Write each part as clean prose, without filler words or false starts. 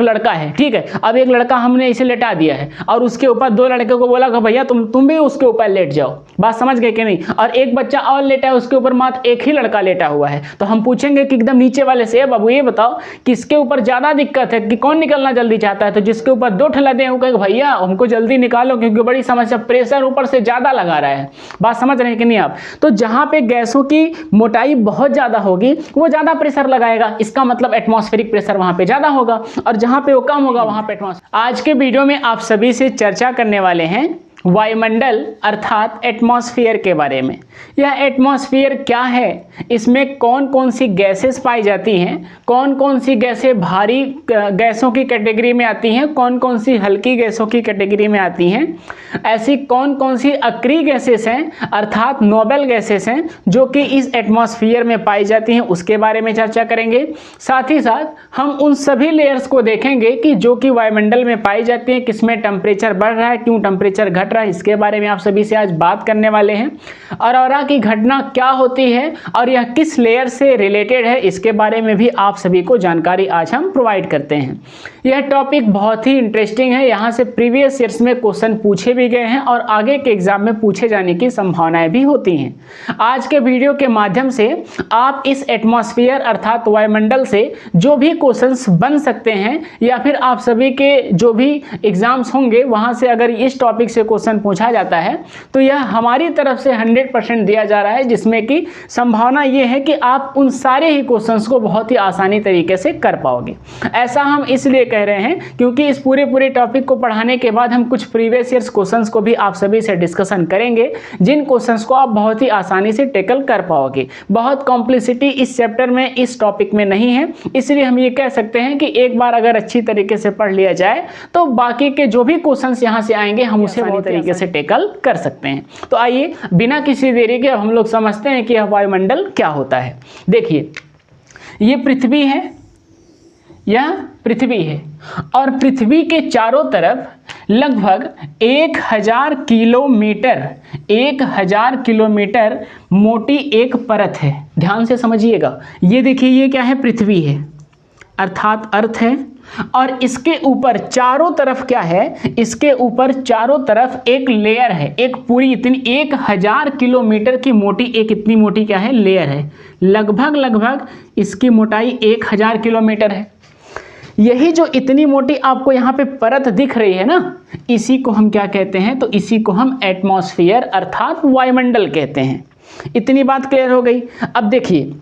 लड़का है, ठीक है। अब एक लड़का हमने इसे लेटा दिया है और उसके ऊपर दो लड़के को बोला कि भैया तुम भी उसके ऊपर लेट जाओ। बात समझ गए कि नहीं। और एक बच्चा और लेटा है, उसके ऊपर मात्र एक ही लड़का लेटा हुआ है। तो हम पूछेंगे कि एकदम नीचे वाले से, बाबू ये बताओ किसके ऊपर ज्यादा दिक्कत है, कि कौन निकलना जल्दी चाहता है। तो जिसके ऊपर दो ठलदे हैं वो कहेगा भैया हमको जल्दी निकालो क्योंकि बड़ी समस्या, प्रेशर ऊपर से ज्यादा लगा रहा है। बात समझ रहे हैं कि नहीं आप। तो जहां पे गैसों की मोटाई बहुत ज्यादा होगी वो ज्यादा प्रेशर लगाएगा, इसका मतलब एटमॉस्फेरिक प्रेशर वहां पे ज्यादा होगा, और जहां पे वो कम होगा वहां पे एटमॉस्फेयर। आज के वीडियो में आप सभी से चर्चा करने वाले हैं वायुमंडल अर्थात एटमॉस्फेयर के बारे में। यह एटमॉस्फेयर क्या है, इसमें कौन कौन सी गैसेस पाई जाती हैं, कौन कौन सी गैसें भारी गैसों की कैटेगरी में आती हैं, कौन कौन सी हल्की गैसों की कैटेगरी में आती हैं, ऐसी कौन कौन सी अक्री गैसेस हैं अर्थात नोबल गैसेस हैं जो कि इस एटमॉस्फेयर में पाई जाती हैं, उसके बारे में चर्चा करेंगे। साथ ही साथ हम उन सभी लेयर्स को देखेंगे कि जो कि वायुमंडल में पाई जाती हैं, किसमें टेम्परेचर बढ़ रहा है, क्यों टेम्परेचर घट रहा है, इसके बारे में आप सभी से आज बात करने वाले हैं। ऑरोरा की घटना क्या होती है और यह किस लेयर से रिलेटेड है, इसके बारे में भी आप सभी को जानकारी आज हम प्रोवाइड करते हैं। यह टॉपिक बहुत ही इंटरेस्टिंग है, यहाँ से प्रीवियस ईयर्स में क्वेश्चन पूछे भी गए हैं और आगे के एग्जाम में पूछे जाने की संभावनाएं भी होती हैं। आज के वीडियो के माध्यम से आप इस एटमॉस्फेयर अर्थात वायुमंडल से जो भी क्वेश्चंस बन सकते हैं या फिर आप सभी के जो भी एग्जाम्स होंगे वहां से अगर इस टॉपिक से क्वेश्चन पूछा जाता है तो यह हमारी तरफ से 100% दिया जा रहा है, जिसमें कि संभावना यह है कि आप उन सारे ही क्वेश्चंस को बहुत ही आसानी तरीके से कर पाओगे। ऐसा हम इसलिए कह रहे हैं क्योंकि इस पूरे टॉपिक को पढ़ाने के बाद हम कुछ प्रीवियस ईयर्स क्वेश्चंस को भी आप सभी से डिस्कशन करेंगे, जिन क्वेश्चंस को आप बहुत ही आसानी से टैकल कर पाओगे। बहुत कॉम्प्लिसिटी इस चैप्टर में, इस टॉपिक में नहीं है, इसलिए हम ये कह सकते हैं कि एक बार अगर अच्छी तरीके से पढ़ लिया जाए तो बाकी के जो भी क्वेश्चंस यहाँ से आएंगे हम उसे बहुत तरीके से टैकल कर सकते हैं। तो आइए बिना किसी देरी के अब हम लोग समझते हैं कि यह वायुमंडल क्या होता है। देखिए ये पृथ्वी है, यह पृथ्वी है और पृथ्वी के चारों तरफ लगभग 1000 किलोमीटर मोटी एक परत है। ध्यान से समझिएगा, ये देखिए ये क्या है, पृथ्वी है अर्थात अर्थ है, और इसके ऊपर चारों तरफ क्या है, इसके ऊपर चारों तरफ एक लेयर है, एक पूरी इतनी 1000 किलोमीटर की मोटी एक इतनी मोटी क्या है, लेयर है। लगभग इसकी मोटाई 1000 किलोमीटर है। यही जो इतनी मोटी आपको यहाँ पे परत दिख रही है ना, इसी को हम क्या कहते हैं, तो इसी को हम एटमॉस्फेयर अर्थात वायुमंडल कहते हैं। इतनी बात क्लियर हो गई। अब देखिए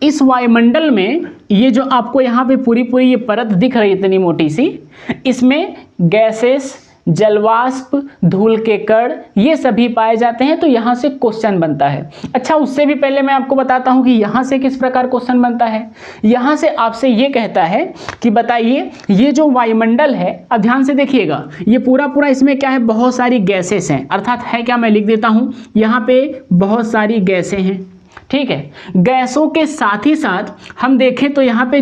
इस वायुमंडल में ये जो आपको यहाँ पे पूरी ये परत दिख रही है इतनी मोटी सी, इसमें गैसेस, जलवाष्प, धूल के कण ये सभी पाए जाते हैं। तो यहाँ से क्वेश्चन बनता है। अच्छा उससे भी पहले मैं आपको बताता हूँ कि यहाँ से किस प्रकार क्वेश्चन बनता है। यहाँ से आपसे ये कहता है कि बताइए ये जो वायुमंडल है, अब ध्यान से देखिएगा, ये पूरा इसमें क्या है, बहुत सारी गैसेस हैं, अर्थात है क्या, मैं लिख देता हूँ यहाँ पे बहुत सारी गैसें हैं, ठीक है। गैसों के साथ ही साथ हम देखें तो यहाँ पे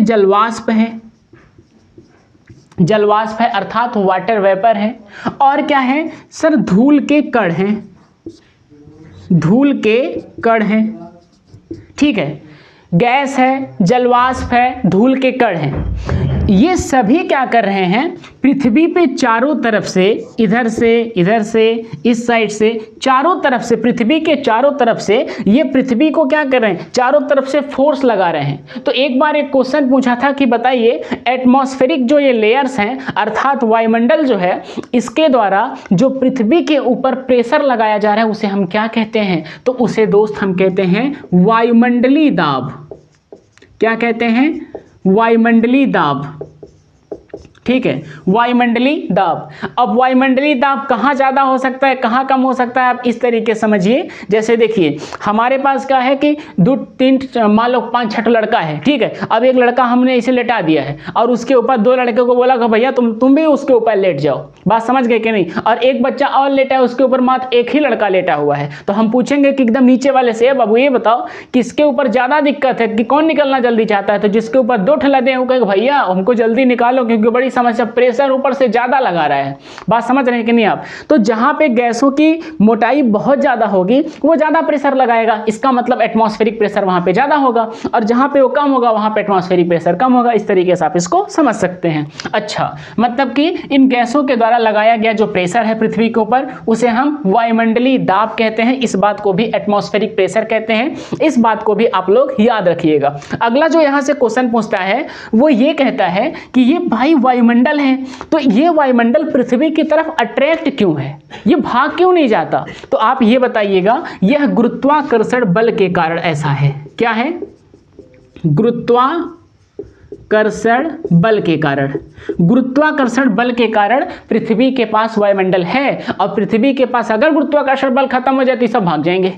जलवाष्प है अर्थात वाटर वेपर है, और क्या है सर, धूल के कण हैं, ठीक है। गैस है, जलवाष्प है, धूल के कण हैं, ये सभी क्या कर रहे हैं, पृथ्वी पे चारों तरफ से, इधर से इस साइड से, चारों तरफ से, पृथ्वी के चारों तरफ से ये पृथ्वी को क्या कर रहे हैं, चारों तरफ से फोर्स लगा रहे हैं। तो एक बार एक क्वेश्चन पूछा था कि बताइए एटमॉस्फेरिक जो ये लेयर्स हैं अर्थात वायुमंडल जो है, इसके द्वारा जो पृथ्वी के ऊपर प्रेशर लगाया जा रहा है उसे हम क्या कहते हैं, तो उसे दोस्त हम कहते हैं वायुमंडलीय दाब। क्या कहते हैं, वायुमंडलीय दाब, ठीक है, वायुमंडलीय दाब। अब वायुमंडलीय दाब कहाँ ज़्यादा हो सकता है, कहाँ कम हो सकता है, आप इस तरीके समझिए। जैसे देखिए हमारे पास क्या है कि 2-3 मान लो 5-6 लड़का है, ठीक है। अब एक लड़का हमने इसे लेटा दिया है और उसके ऊपर दो लड़के को बोला कि भैया तुम भी उसके ऊपर लेट जाओ। बात समझ गए कि नहीं। और एक बच्चा और लेटा है, उसके ऊपर मात्र एक ही लड़का लेटा हुआ है। तो हम पूछेंगे कि एकदम नीचे वाले से, बाबू ये बताओ किसके ऊपर ज़्यादा दिक्कत है, कि कौन निकलना जल्दी चाहता है। तो जिसके ऊपर दो ठलदे हैं वो कहेगा भैया हमको जल्दी निकालो क्योंकि बड़ी समस्या, प्रेशर ऊपर से ज़्यादा लगा रहा है। बात समझ रहे हैं कि नहीं आप? तो जहाँ पे गैसों की मोटाई बहुत ज़्यादा होगी वो ज़्यादा प्रेशर लगाएगा, इसका मतलब एटमॉस्फेरिक प्रेशर वहाँ पे ज़्यादा होगा, और जहाँ पे वो कम होगा वहाँ पे एटमॉस्फेरिक प्रेशर कम होगा। इस तरीके से आप इसको समझ सकते हैं। अच्छा, मतलब कि इन गैसों के द्वारा लगाया गया जो प्रेशर है पृथ्वी के ऊपर उसे हम वायुमंडलीय दाब कहते हैं, इस बात को भी एटमॉस्फेरिक प्रेशर कहते हैं। इस बात को भी आप लोग याद रखिएगा। अगला जो यहाँ से क्वेश्चन पूछता है वो ये कहता है कि ये भाई वायुमंडल है, तो ये वायुमंडल पृथ्वी की तरफ अट्रैक्ट क्यों है, ये भाग क्यों नहीं जाता? तो आप ये बताइएगा, यह गुरुत्वाकर्षण बल के कारण ऐसा है। क्या है? गुरुत्वाकर्षण बल के कारण। गुरुत्वाकर्षण बल के कारण पृथ्वी के पास वायुमंडल है, और पृथ्वी के पास अगर गुरुत्वाकर्षण बल खत्म हो जाए तो सब भाग जाएंगे।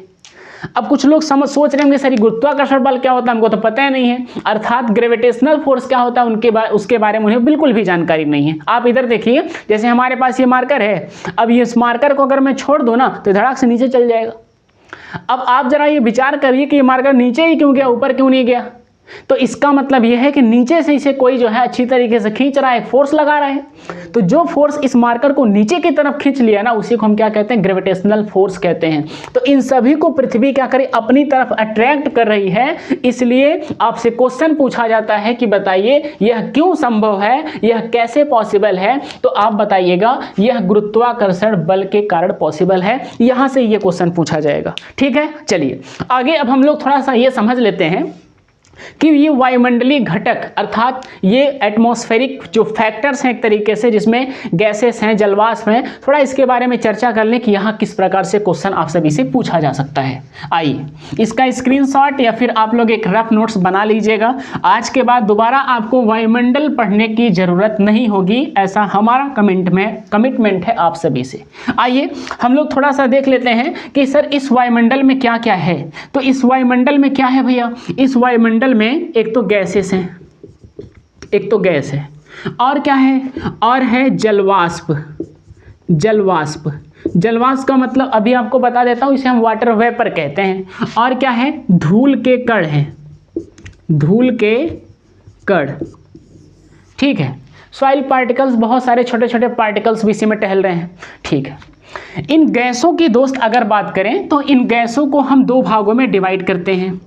अब कुछ लोग सोच रहे होंगे सर गुरुत्वाकर्षण बल क्या होता है, हमको तो पता ही नहीं है, अर्थात ग्रेविटेशनल फोर्स क्या होता है उसके बारे में उन्हें बिल्कुल भी जानकारी नहीं है। आप इधर देखिए, जैसे हमारे पास ये मार्कर है, अब ये इस मार्कर को अगर मैं छोड़ दूं ना तो धड़ाक से नीचे चल जाएगा। अब आप जरा ये विचार करिए कि ये मार्कर नीचे ही क्यों गया, ऊपर क्यों नहीं गया? तो इसका मतलब यह है कि नीचे से इसे कोई जो है अच्छी तरीके से खींच रहा है, फोर्स लगा रहा है। तो जो फोर्स इस मार्कर को नीचे की तरफ खींच लिया ना उसी को हम क्या कहते हैं? ग्रेविटेशनल फोर्स कहते हैं। तो इन सभी को पृथ्वी क्या करे? अपनी तरफ अट्रैक्ट कर रही है। इसलिए आपसे क्वेश्चन पूछा जाता है कि बताइए यह क्यों संभव है, यह कैसे पॉसिबल है? तो आप बताइएगा यह गुरुत्वाकर्षण बल के कारण पॉसिबल है। यहां से यह क्वेश्चन पूछा जाएगा। ठीक है, चलिए आगे अब हम लोग थोड़ा सा ये समझ लेते हैं कि ये वायुमंडलीय घटक अर्थात ये एटमॉस्फेरिक जो फैक्टर्स हैं एक तरीके से जिसमें गैसेस हैं, जलवाष्प हैं, थोड़ा इसके बारे में चर्चा कर लें कि यहाँ किस प्रकार से क्वेश्चन आप सभी से पूछा जा सकता है। आइए इसका स्क्रीनशॉट या फिर आप लोग एक रफ नोट्स बना लीजिएगा। आज के बाद दोबारा आपको वायुमंडल पढ़ने की जरूरत नहीं होगी, ऐसा हमारा कमिटमेंट है आप सभी से। आइए हम लोग थोड़ा सा देख लेते हैं कि सर इस वायुमंडल में क्या क्या है। तो इस वायुमंडल में क्या है भैया? इस वायुमंडल में एक तो गैसेस हैं, एक तो गैस है, और क्या है? और है जलवाष्प। जलवाष्प, जलवाष्प का मतलब अभी आपको बता देता हूं, इसे हम वाटर वेपर कहते हैं। और क्या है? धूल के कण हैं, धूल के कण। ठीक है, सॉइल पार्टिकल्स, बहुत सारे छोटे छोटे पार्टिकल्स भी इसी में टहल रहे हैं। ठीक है, इन गैसों की दोस्त अगर बात करें तो इन गैसों को हम दो भागों में डिवाइड करते हैं।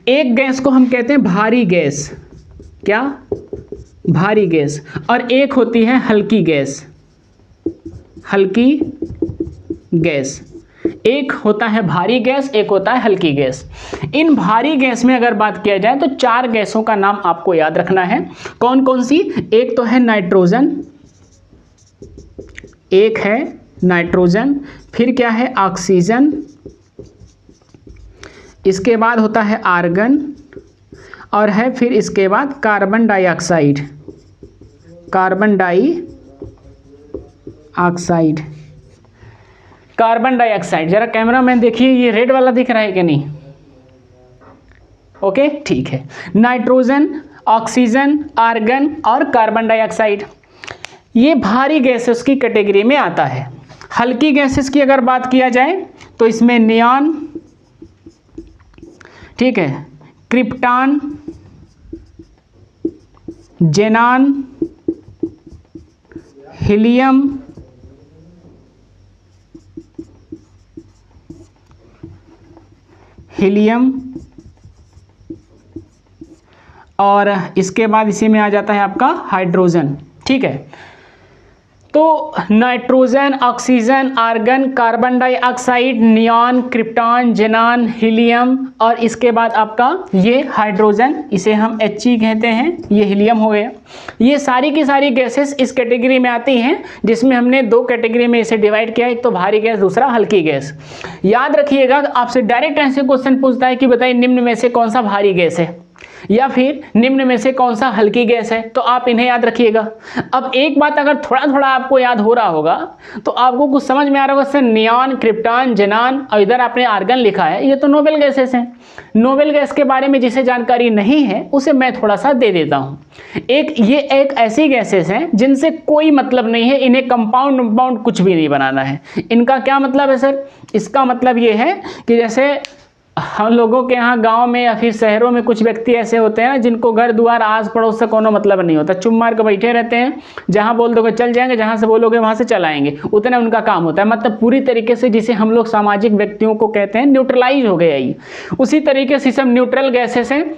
एक गैस को हम कहते हैं भारी गैस। क्या? भारी गैस। और एक होती है हल्की गैस। हल्की गैस। एक होता है भारी गैस, एक होता है हल्की गैस। इन भारी गैस में अगर बात किया जाए तो चार गैसों का नाम आपको याद रखना है। कौन कौन सी? एक तो है नाइट्रोजन, एक है नाइट्रोजन, फिर क्या है? ऑक्सीजन, इसके बाद होता है आर्गन, और है फिर इसके बाद carbon dioxide. Carbon dioxide, carbon dioxide. जरा कैमरामैन देखिए ये रेड वाला दिख रहा है कि नहीं? ओके, ठीक है। नाइट्रोजन, ऑक्सीजन, आर्गन और कार्बन डाइऑक्साइड ये भारी गैसेस की कैटेगरी में आता है। हल्की गैसेस की अगर बात किया जाए तो इसमें नियॉन, ठीक है, क्रिप्टॉन, जेनॉन, हीलियम, और इसके बाद इसी में आ जाता है आपका हाइड्रोजन। ठीक है, तो nitrogen, oxygen, argon, carbon dioxide, neon, krypton, xenon, helium और इसके बाद आपका ये हाइड्रोजन, इसे हम He कहते हैं, ये हीलियम हो गया। ये सारी की सारी गैसेस इस कैटेगरी में आती हैं, जिसमें हमने दो कैटेगरी में इसे डिवाइड किया, एक तो भारी गैस, दूसरा हल्की गैस। याद रखिएगा, आपसे डायरेक्ट ऐसे क्वेश्चन पूछता है कि बताइए निम्न में से कौन सा भारी गैस है या फिर निम्न में से कौन सा हल्की गैस है, तो आप इन्हें याद रखिएगा। अब एक बात अगर थोड़ा थोड़ा आपको याद हो रहा होगा तो आपको कुछ समझ में आ रहा होगा, सर नियॉन, क्रिप्टॉन, जेनॉन और इधर आपने आर्गन लिखा है, ये तो नोबेल गैसेस हैं। नोबेल गैस के बारे में जिसे जानकारी नहीं है उसे मैं थोड़ा सा दे देता हूँ। ये एक ऐसी गैसेस हैं जिनसे कोई मतलब नहीं है, इन्हें कंपाउंड कुछ भी नहीं बनाना है। इनका क्या मतलब है सर? इसका मतलब ये है कि जैसे हम लोगों के यहाँ गांव में या फिर शहरों में कुछ व्यक्ति ऐसे होते हैं ना जिनको घर द्वार आस पड़ोस से कोनो मतलब नहीं होता, चुप मार के बैठे रहते हैं, जहाँ बोल दोगे चल जाएंगे, जहाँ से बोलोगे वहाँ से चल आएंगे, उतना उनका काम होता है। मतलब पूरी तरीके से जिसे हम लोग सामाजिक व्यक्तियों को कहते हैं न्यूट्रलाइज हो गया ये। उसी तरीके से सब न्यूट्रल गैसेस हैं,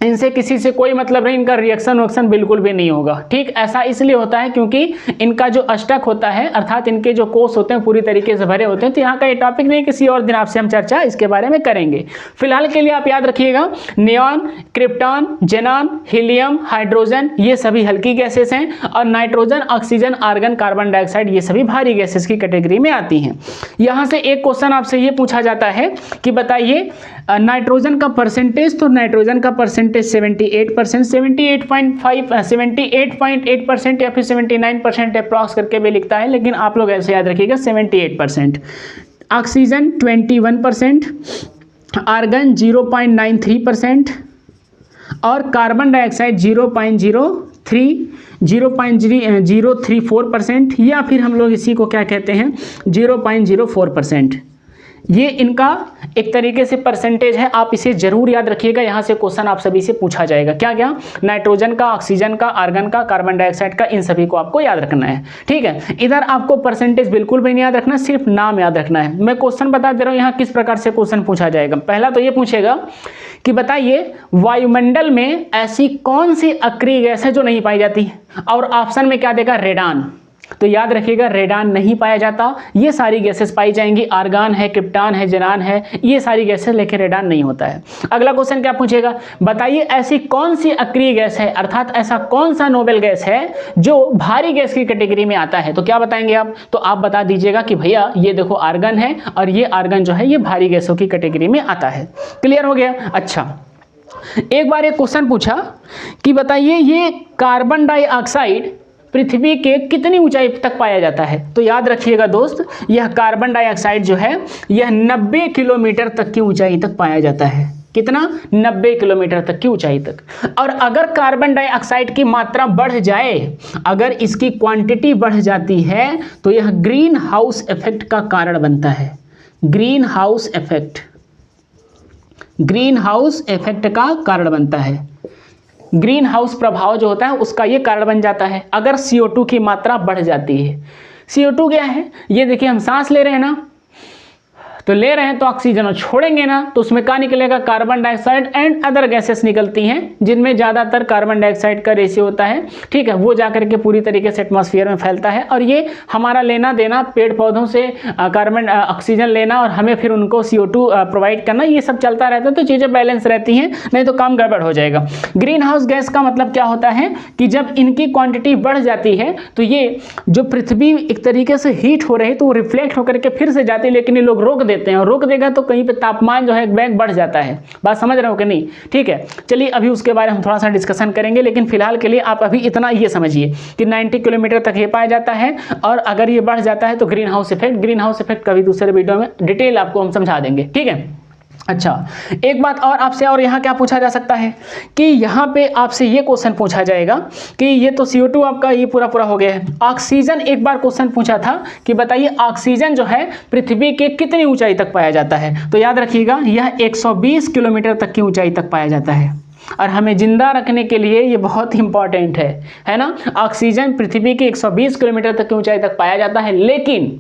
इनसे किसी से कोई मतलब नहीं, इनका रिएक्शन वक्शन बिल्कुल भी नहीं होगा। ठीक, ऐसा इसलिए होता है क्योंकि इनका जो अष्टक होता है अर्थात इनके जो कोष होते हैं पूरी तरीके से भरे होते हैं। तो यहाँ का ये टॉपिक नहीं, किसी और दिन आपसे हम चर्चा इसके बारे में करेंगे। फिलहाल के लिए आप याद रखिएगा, neon, krypton, xenon, helium, hydrogen ये सभी हल्की गैसेस हैं, और nitrogen, oxygen, argon, carbon dioxide ये सभी भारी गैसेस की कैटेगरी में आती हैं। यहाँ से एक क्वेश्चन आपसे ये पूछा जाता है कि बताइए नाइट्रोजन का परसेंटेज, तो नाइट्रोजन का परसेंटेज 78%, 78.8% या फिर 79% अप्रॉक्स करके भी लिखता है, लेकिन आप लोग ऐसे याद रखिएगा 78%। ऑक्सीजन 21%, आर्गन 0.93% और कार्बन डाइऑक्साइड 0.034% या फिर हम लोग इसी को क्या कहते हैं 0.04%। ये इनका एक तरीके से परसेंटेज है, आप इसे जरूर याद रखिएगा। यहाँ से क्वेश्चन आप सभी से पूछा जाएगा, क्या क्या, नाइट्रोजन का, ऑक्सीजन का, आर्गन का, कार्बन डाइऑक्साइड का, इन सभी को आपको याद रखना है। ठीक है, इधर आपको परसेंटेज बिल्कुल भी नहीं याद रखना, सिर्फ नाम याद रखना है। मैं क्वेश्चन बता दे रहा हूँ यहाँ किस प्रकार से क्वेश्चन पूछा जाएगा। पहला तो ये पूछेगा कि बताइए वायुमंडल में ऐसी कौन सी अक्रिय गैस है जो नहीं पाई जाती, और ऑप्शन में क्या देगा, रेडान। तो याद रखिएगा रेडान नहीं पाया जाता, ये सारी गैसेस पाई जाएंगी, आर्गन है, क्रिप्टॉन है, जेनॉन है, ये सारी गैसेस, लेकिन रेडान नहीं होता है। अगला क्वेश्चन क्या पूछेगा, बताइए ऐसी कौन सी अक्रिय गैस है, अर्थात ऐसा कौन सा नोबेल गैस है जो भारी गैस की कैटेगरी में आता है। तो क्या बताएंगे आप, तो आप बता दीजिएगा कि भैया ये देखो आर्गन है, और ये आर्गन जो है ये भारी गैसों की कैटेगरी में आता है। क्लियर हो गया। अच्छा, एक बार एक क्वेश्चन पूछा कि बताइए ये कार्बन डाइऑक्साइड पृथ्वी के कितनी ऊंचाई तक पाया जाता है। तो याद रखिएगा दोस्त, यह कार्बन डाइऑक्साइड जो है यह 90 किलोमीटर तक की ऊंचाई तक पाया जाता है। कितना, 90 किलोमीटर तक की ऊंचाई तक। और अगर कार्बन डाइऑक्साइड की मात्रा बढ़ जाए, अगर इसकी क्वांटिटी बढ़ जाती है, तो यह ग्रीन हाउस इफेक्ट का कारण बनता है। Green house effect, green house effect का कारण बनता है। ग्रीन हाउस प्रभाव जो होता है उसका ये कारण बन जाता है अगर CO2 की मात्रा बढ़ जाती है। CO2 क्या है, ये देखिए हम सांस ले रहे हैं ना, तो ले रहे हैं तो ऑक्सीजन और छोड़ेंगे ना, तो उसमें क्या निकलेगा, carbon dioxide and other gases निकलती हैं, जिनमें ज़्यादातर कार्बन डाइऑक्साइड का रेशियो होता है। ठीक है, वो जाकर के पूरी तरीके से एटमॉस्फेयर में फैलता है, और ये हमारा लेना देना, पेड़ पौधों से कार्बन ऑक्सीजन लेना और हमें फिर उनको CO2 प्रोवाइड करना, ये सब चलता रहता है, तो चीज़ें बैलेंस रहती हैं, नहीं तो काम गड़बड़ हो जाएगा। ग्रीन हाउस गैस का मतलब क्या होता है कि जब इनकी क्वान्टिटी बढ़ जाती है तो ये जो पृथ्वी एक तरीके से हीट हो रही है तो वो रिफ्लेक्ट होकर के फिर से जाती है, लेकिन ये लोग रोक देते हैं, और रोक देगा तो कहीं पे तापमान जो है बैग बढ़ जाता है। बात समझ रहे हो कि नहीं। ठीक है, चलिए अभी उसके बारे में हम थोड़ा सा डिस्कशन करेंगे, लेकिन फिलहाल के लिए आप अभी इतना ये समझिए कि 90 किलोमीटर तक ये पाया जाता है, और अगर ये बढ़ जाता है तो ग्रीन हाउस इफेक्ट कभी दूसरे वीडियो में डिटेल आपको हम समझा देंगे। ठीक है। अच्छा, एक बात और आपसे, और यहाँ क्या पूछा जा सकता है कि यहाँ पे आपसे ये क्वेश्चन पूछा जाएगा कि ये तो CO2 आपका ये पूरा हो गया है, ऑक्सीजन एक बार क्वेश्चन पूछा था कि बताइए ऑक्सीजन जो है पृथ्वी के कितनी ऊंचाई तक पाया जाता है। तो याद रखिएगा यह 120 किलोमीटर तक की ऊंचाई तक पाया जाता है, और हमें जिंदा रखने के लिए ये बहुत इंपॉर्टेंट है ना। ऑक्सीजन पृथ्वी की 120 किलोमीटर तक की ऊंचाई तक पाया जाता है, लेकिन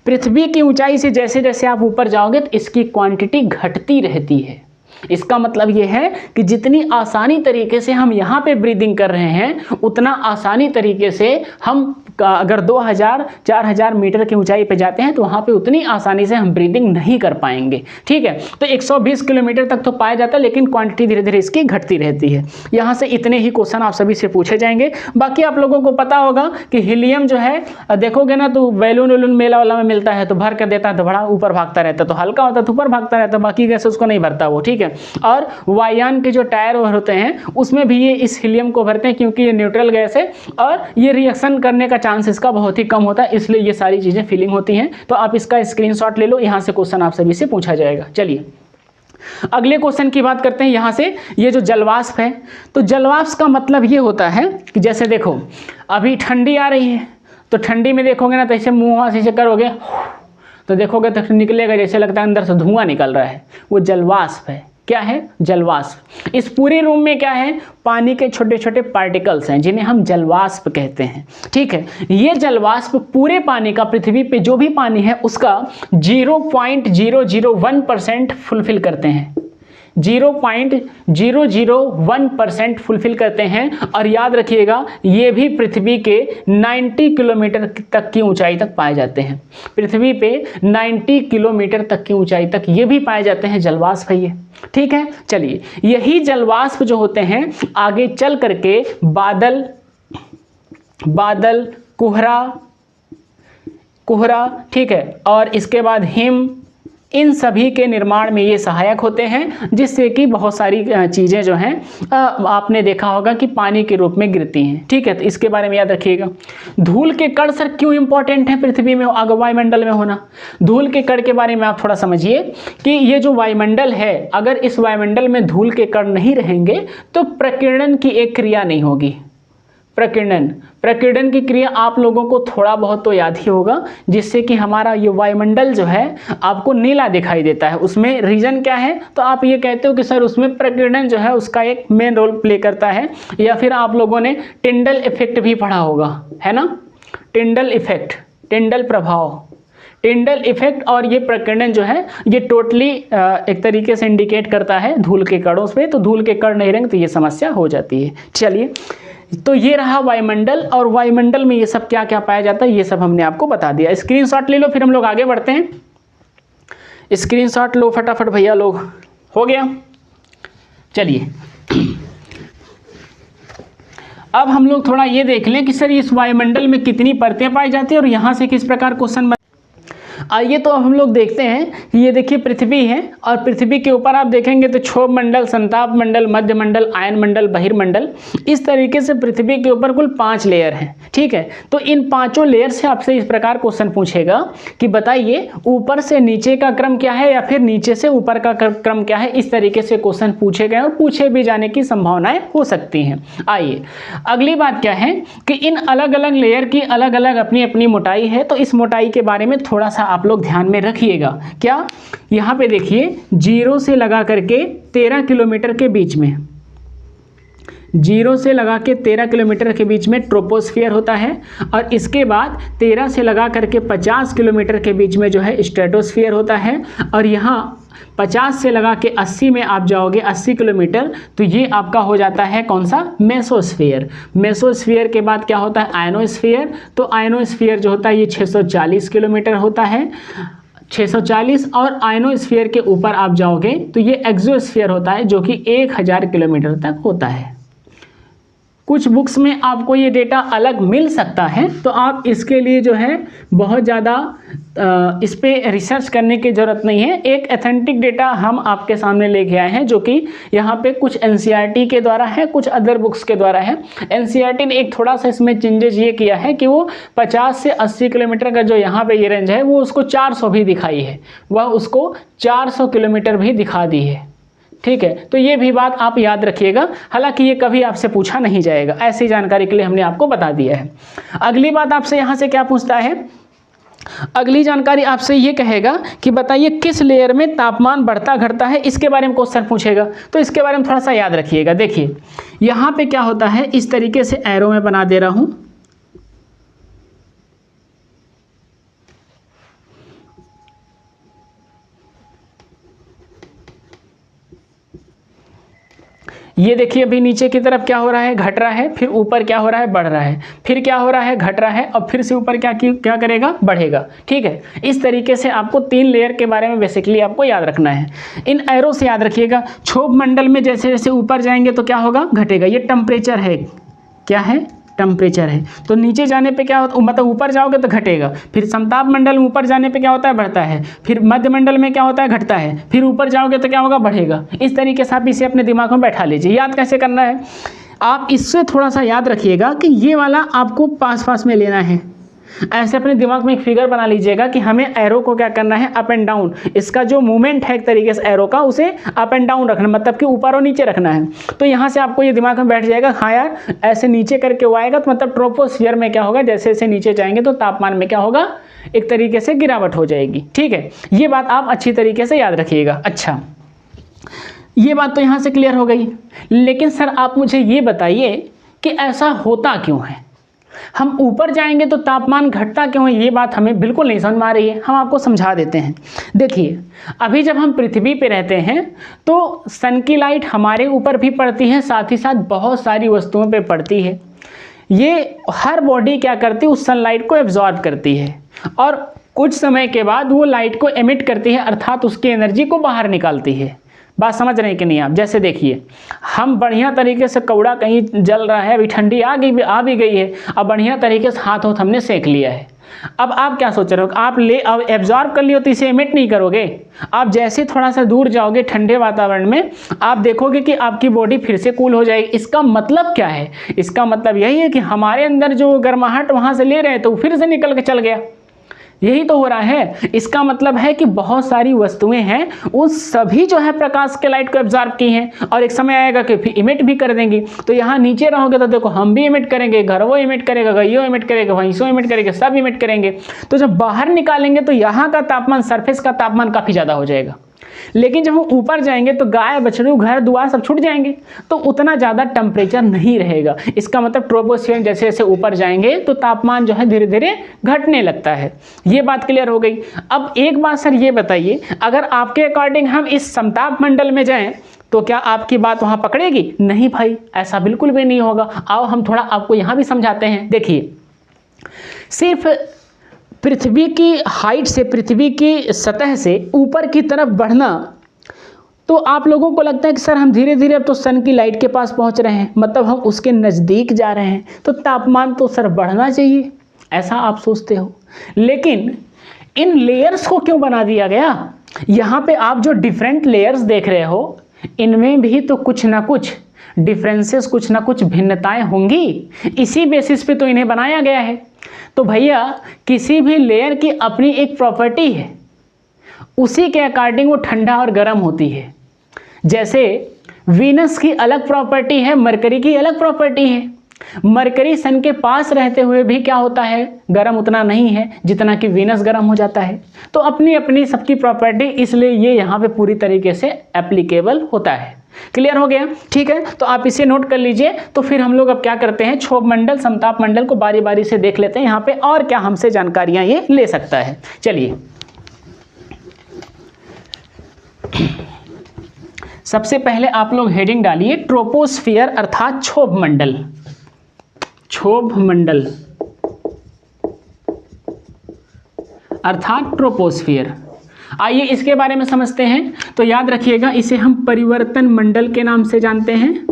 पृथ्वी की ऊंचाई से जैसे जैसे आप ऊपर जाओगे तो इसकी क्वांटिटी घटती रहती है। इसका मतलब ये है कि जितनी आसानी तरीके से हम यहाँ पे ब्रीदिंग कर रहे हैं, उतना आसानी तरीके से हम अगर 2000-4000 मीटर की ऊंचाई पे जाते हैं तो वहाँ पे उतनी आसानी से हम ब्रीदिंग नहीं कर पाएंगे। ठीक है, तो 120 किलोमीटर तक तो पाया जाता है, लेकिन क्वांटिटी धीरे धीरे इसकी घटती रहती है। यहाँ से इतने ही क्वेश्चन आप सभी से पूछे जाएंगे। बाकी आप लोगों को पता होगा कि हीलियम जो है देखोगे ना तो बैलून वैलून मेला वाला में मिलता है, तो भर कर देता है तो बड़ा ऊपर भागता रहता है, तो हल्का होता है तो ऊपर भागता रहता है, बाकी गैस उसको नहीं भरता वो। ठीक है, और वायुयान के जो टायर होते हैं उसमें भी ये इस हीलियम को भरते हैं, क्योंकि ये न्यूट्रल गैस है और ये रिएक्शन करने का चांस इसका बहुत ही कम होता है, इसलिए ये सारी चीज़ें फिलिंग होती हैं। तो आप इसका स्क्रीनशॉट ले लो, यहाँ से क्वेश्चन आप सभी से पूछा जाएगा। चलिए अगले क्वेश्चन की बात करते हैं। यहाँ से ये जो जलवाष्प है, तो जलवाष्प का मतलब ये होता है कि जैसे देखो अभी ठंडी आ रही है, तो ठंडी में देखोगे ना तो ऐसे मुँह से करोगे तो देखोगे तो निकलेगा जैसे लगता है अंदर से धुआं निकल रहा है, वो जलवाष्प है। क्या है? जलवाष्प। इस पूरे रूम में क्या है? पानी के छोटे छोटे पार्टिकल्स हैं जिन्हें हम जलवाष्प कहते हैं। ठीक है, ये जलवाष्प पूरे पानी का, पृथ्वी पे जो भी पानी है उसका 0.001% फुलफिल करते हैं, 0.001% फुलफिल करते हैं। और याद रखिएगा ये भी पृथ्वी के 90 किलोमीटर तक की ऊंचाई तक पाए जाते हैं। पृथ्वी पे 90 किलोमीटर तक की ऊंचाई तक ये भी पाए जाते हैं जलवाष्प है ये। ठीक है, चलिए यही जलवाष्प जो होते हैं आगे चल करके बादल, कोहरा, ठीक है, और इसके बाद हिम, इन सभी के निर्माण में ये सहायक होते हैं, जिससे कि बहुत सारी चीज़ें जो हैं आपने देखा होगा कि पानी के रूप में गिरती हैं। ठीक है, तो इसके बारे में याद रखिएगा। धूल के कण सर क्यों इंपॉर्टेंट है पृथ्वी में, वायुमंडल में होना? धूल के कण के बारे में आप थोड़ा समझिए कि ये जो वायुमंडल है, अगर इस वायुमंडल में धूल के कण नहीं रहेंगे तो प्रकीर्णन की एक क्रिया नहीं होगी। प्रकीर्णन की क्रिया आप लोगों को थोड़ा बहुत तो याद ही होगा, जिससे कि हमारा ये वायुमंडल जो है आपको नीला दिखाई देता है। उसमें रीजन क्या है? तो आप ये कहते हो कि सर उसमें प्रकीर्णन जो है उसका एक मेन रोल प्ले करता है, या फिर आप लोगों ने टिंडल इफेक्ट भी पढ़ा होगा, है ना? टिंडल इफेक्ट, टिंडल प्रभाव, टिंडल इफेक्ट। और ये प्रकीर्णन जो है ये टोटली एक तरीके से इंडिकेट करता है धूल के कणों पे। तो धूल के कण नहीं रहेंगे तो ये समस्या हो जाती है। चलिए, तो ये रहा वायुमंडल, और वायुमंडल में ये सब क्या क्या पाया जाता है ये सब हमने आपको बता दिया। स्क्रीनशॉट ले लो, फिर हम लोग आगे बढ़ते हैं। स्क्रीनशॉट लो फटाफट भैया लोग, हो गया। चलिए अब हम लोग थोड़ा ये देख लें कि सर इस वायुमंडल में कितनी परतें पाई जाती हैं और यहाँ से किस प्रकार क्वेश्चन। आइए तो अब हम लोग देखते हैं कि ये देखिए पृथ्वी है, और पृथ्वी के ऊपर आप देखेंगे तो क्षोभ मंडल, संताप मंडल, मध्य मंडल, आयन मंडल, बहिर्मंडल, इस तरीके से पृथ्वी के ऊपर कुल 5 लेयर हैं। ठीक है, तो इन 5 लेयर से आपसे इस प्रकार क्वेश्चन पूछेगा कि बताइए ऊपर से नीचे का क्रम क्या है या फिर नीचे से ऊपर का क्रम क्या है। इस तरीके से क्वेश्चन पूछे गए और पूछे भी जाने की संभावनाएं हो सकती हैं। आइए अगली बात क्या है कि इन अलग अलग लेयर की अलग अलग अपनी अपनी मोटाई है, तो इस मोटाई के बारे में थोड़ा सा आप लोग ध्यान में रखिएगा। क्या? यहां पे देखिए 0 से लगा करके 13 किलोमीटर के बीच में, 0 से लगा के 13 किलोमीटर के बीच में ट्रोपोस्फियर होता है, और इसके बाद 13 से लगा करके 50 किलोमीटर के बीच में जो है स्ट्रेटोस्फियर होता है, और यहाँ 50 से लगा के 80 में आप जाओगे 80 किलोमीटर, तो ये आपका हो जाता है कौन सा? मेसोस्फियर। मेसोस्फियर के बाद क्या होता है? आयनोस्फियर। तो आयनोस्फियर जो होता है ये 640 किलोमीटर होता है, 640। और आयनोस्फियर के ऊपर आप जाओगे तो ये एक्सोस्फियर होता है जो कि 1000 किलोमीटर तक होता है। कुछ बुक्स में आपको ये डेटा अलग मिल सकता है, तो आप इसके लिए जो है बहुत ज़्यादा इस पर रिसर्च करने की ज़रूरत नहीं है। एक एथेंटिक डेटा हम आपके सामने लेके आए हैं, जो कि यहाँ पे कुछ एनसीईआरटी के द्वारा है, कुछ अदर बुक्स के द्वारा है। एनसीईआरटी ने एक थोड़ा सा इसमें चेंजेस ये किया है कि वो 50 से 80 किलोमीटर का जो यहाँ पे ये रेंज है वो उसको 400 भी दिखाई है, वह उसको 400 किलोमीटर भी दिखा दी है। ठीक है, तो ये भी बात आप याद रखिएगा, हालांकि ये कभी आपसे पूछा नहीं जाएगा, ऐसी जानकारी के लिए हमने आपको बता दिया है। अगली बात आपसे यहाँ से क्या पूछता है? अगली जानकारी आपसे ये कहेगा कि बताइए किस लेयर में तापमान बढ़ता घटता है, इसके बारे में क्वेश्चन पूछेगा। तो इसके बारे में थोड़ा सा याद रखिएगा। देखिए यहाँ पे क्या होता है, इस तरीके से एरो में बना दे रहा हूँ। ये देखिए अभी नीचे की तरफ क्या हो रहा है? घट रहा है। फिर ऊपर क्या हो रहा है? बढ़ रहा है। फिर क्या हो रहा है? घट रहा है। और फिर से ऊपर क्या करेगा? बढ़ेगा। ठीक है, इस तरीके से आपको 3 लेयर के बारे में बेसिकली आपको याद रखना है। इन एरो से याद रखिएगा। क्षोभ मंडल में जैसे जैसे ऊपर जाएंगे तो क्या होगा? घटेगा। ये टेम्परेचर है। क्या है? टेम्परेचर है। तो नीचे जाने पे क्या होता, मतलब ऊपर जाओगे तो घटेगा। फिर समताप मंडल में ऊपर जाने पे क्या होता है? बढ़ता है। फिर मध्य मंडल में क्या होता है? घटता है। फिर ऊपर जाओगे तो क्या होगा? बढ़ेगा। इस तरीके से आप इसे अपने दिमाग में बैठा लीजिए। याद कैसे करना है? आप इससे थोड़ा सा याद रखिएगा कि ये वाला आपको पास पास में लेना है, ऐसे अपने दिमाग में एक फिगर बना लीजिएगा कि हमें एरो को क्या करना है, अप एंड डाउन, इसका जो मूवमेंट है एक तरीके से एरो का, उसे अप एंड डाउन रखना, मतलब कि ऊपर और नीचे रखना है। तो यहाँ से आपको ये दिमाग में बैठ जाएगा, हाँ यार ऐसे नीचे करके वो आएगा, तो मतलब ट्रोपोस्फियर में क्या होगा, जैसे जैसे नीचे जाएंगे तो तापमान में क्या होगा, एक तरीके से गिरावट हो जाएगी। ठीक है, ये बात आप अच्छी तरीके से याद रखिएगा। अच्छा, ये बात तो यहाँ से क्लियर हो गई, लेकिन सर आप मुझे ये बताइए कि ऐसा होता क्यों है, हम ऊपर जाएंगे तो तापमान घटता क्यों है, ये बात हमें बिल्कुल नहीं समझ में आ रही है। हम आपको समझा देते हैं। देखिए, अभी जब हम पृथ्वी पे रहते हैं तो सन की लाइट हमारे ऊपर भी पड़ती है, साथ ही साथ बहुत सारी वस्तुओं पे पड़ती है। ये हर बॉडी क्या करती है, उस सनलाइट को एब्जॉर्ब करती है और कुछ समय के बाद वो लाइट को एमिट करती है, अर्थात उसकी एनर्जी को बाहर निकालती है। बात समझ रहे हैं कि नहीं आप? जैसे देखिए, हम बढ़िया तरीके से कौड़ा कहीं जल रहा है, अभी ठंडी आ भी गई है, अब बढ़िया तरीके से हाथ हमने सेक लिया है। अब आप क्या सोच रहे हो, आप अब एब्जॉर्ब कर लियो तो इसे एमिट नहीं करोगे। आप जैसे थोड़ा सा दूर जाओगे ठंडे वातावरण में, आप देखोगे कि आपकी बॉडी फिर से कूल हो जाएगी। इसका मतलब क्या है? इसका मतलब यही है कि हमारे अंदर जो गर्माहट वहाँ से ले रहे हैं तो फिर से निकल के चल गया। यही तो हो रहा है। इसका मतलब है कि बहुत सारी वस्तुएं हैं, उन सभी जो है प्रकाश के लाइट को एब्जॉर्ब की हैं और एक समय आएगा कि फिर इमिट भी कर देंगी। तो यहाँ नीचे रहोगे तो देखो हम भी इमिट करेंगे, घर वो इमिट करेगा, गइयो इमिट करेगा, भैंसों इमिट करेंगे, सब इमिट करेंगे। तो जब बाहर निकालेंगे तो यहाँ का तापमान, सरफेस का तापमान काफ़ी ज़्यादा हो जाएगा। लेकिन जब हम ऊपर जाएंगे तो गाय बछड़ू घर दुआर सब छूट जाएंगे, तो उतना ज़्यादा टेम्परेचर नहीं रहेगा। इसका मतलब ट्रोपोस्फियर जैसे जैसे ऊपर जाएंगे तो तापमान जो है धीरे धीरे घटने लगता है। ये बात क्लियर हो गई। अब एक बात सर ये बताइए, अगर आपके अकॉर्डिंग हम इस समताप मंडल में जाएं तो क्या आपकी बात वहाँ पकड़ेगी? नहीं भाई, ऐसा बिल्कुल भी नहीं होगा। आओ हम थोड़ा आपको यहाँ भी समझाते हैं। देखिए, सिर्फ पृथ्वी की हाइट से, पृथ्वी की सतह से ऊपर की तरफ बढ़ना, तो आप लोगों को लगता है कि सर हम धीरे धीरे अब तो सन की लाइट के पास पहुंच रहे हैं, मतलब हम उसके नज़दीक जा रहे हैं, तो तापमान तो सर बढ़ना चाहिए, ऐसा आप सोचते हो। लेकिन इन लेयर्स को क्यों बना दिया गया? यहाँ पे आप जो डिफरेंट लेयर्स देख रहे हो, इनमें भी तो कुछ ना कुछ डिफरेंसेस, कुछ ना कुछ भिन्नताएं होंगी। इसी बेसिस पे तो इन्हें बनाया गया है। तो भैया, किसी भी लेयर की अपनी एक प्रॉपर्टी है, उसी के अकॉर्डिंग वो ठंडा और गर्म होती है। जैसे वीनस की अलग प्रॉपर्टी है, मरकरी की अलग प्रॉपर्टी है। मरकरी सन के पास रहते हुए भी क्या होता है, गर्म उतना नहीं है जितना कि वीनस गर्म हो जाता है। तो अपनी अपनी सबकी प्रॉपर्टी, इसलिए ये यहाँ पे पूरी तरीके से एप्लीकेबल होता है। क्लियर हो गया? ठीक है, तो आप इसे नोट कर लीजिए। तो फिर हम लोग अब क्या करते हैं, क्षोभ मंडल, समताप मंडल को बारी बारी से देख लेते हैं यहाँ पे और क्या हमसे जानकारियां ये ले सकता है। चलिए, सबसे पहले आप लोग हेडिंग डालिए ट्रोपोस्फियर अर्थात क्षोभ मंडल। क्षोभ मंडल अर्थात ट्रोपोस्फियर। आइए इसके बारे में समझते हैं। तो याद रखिएगा, इसे हम परिवर्तन मंडल के नाम से जानते हैं।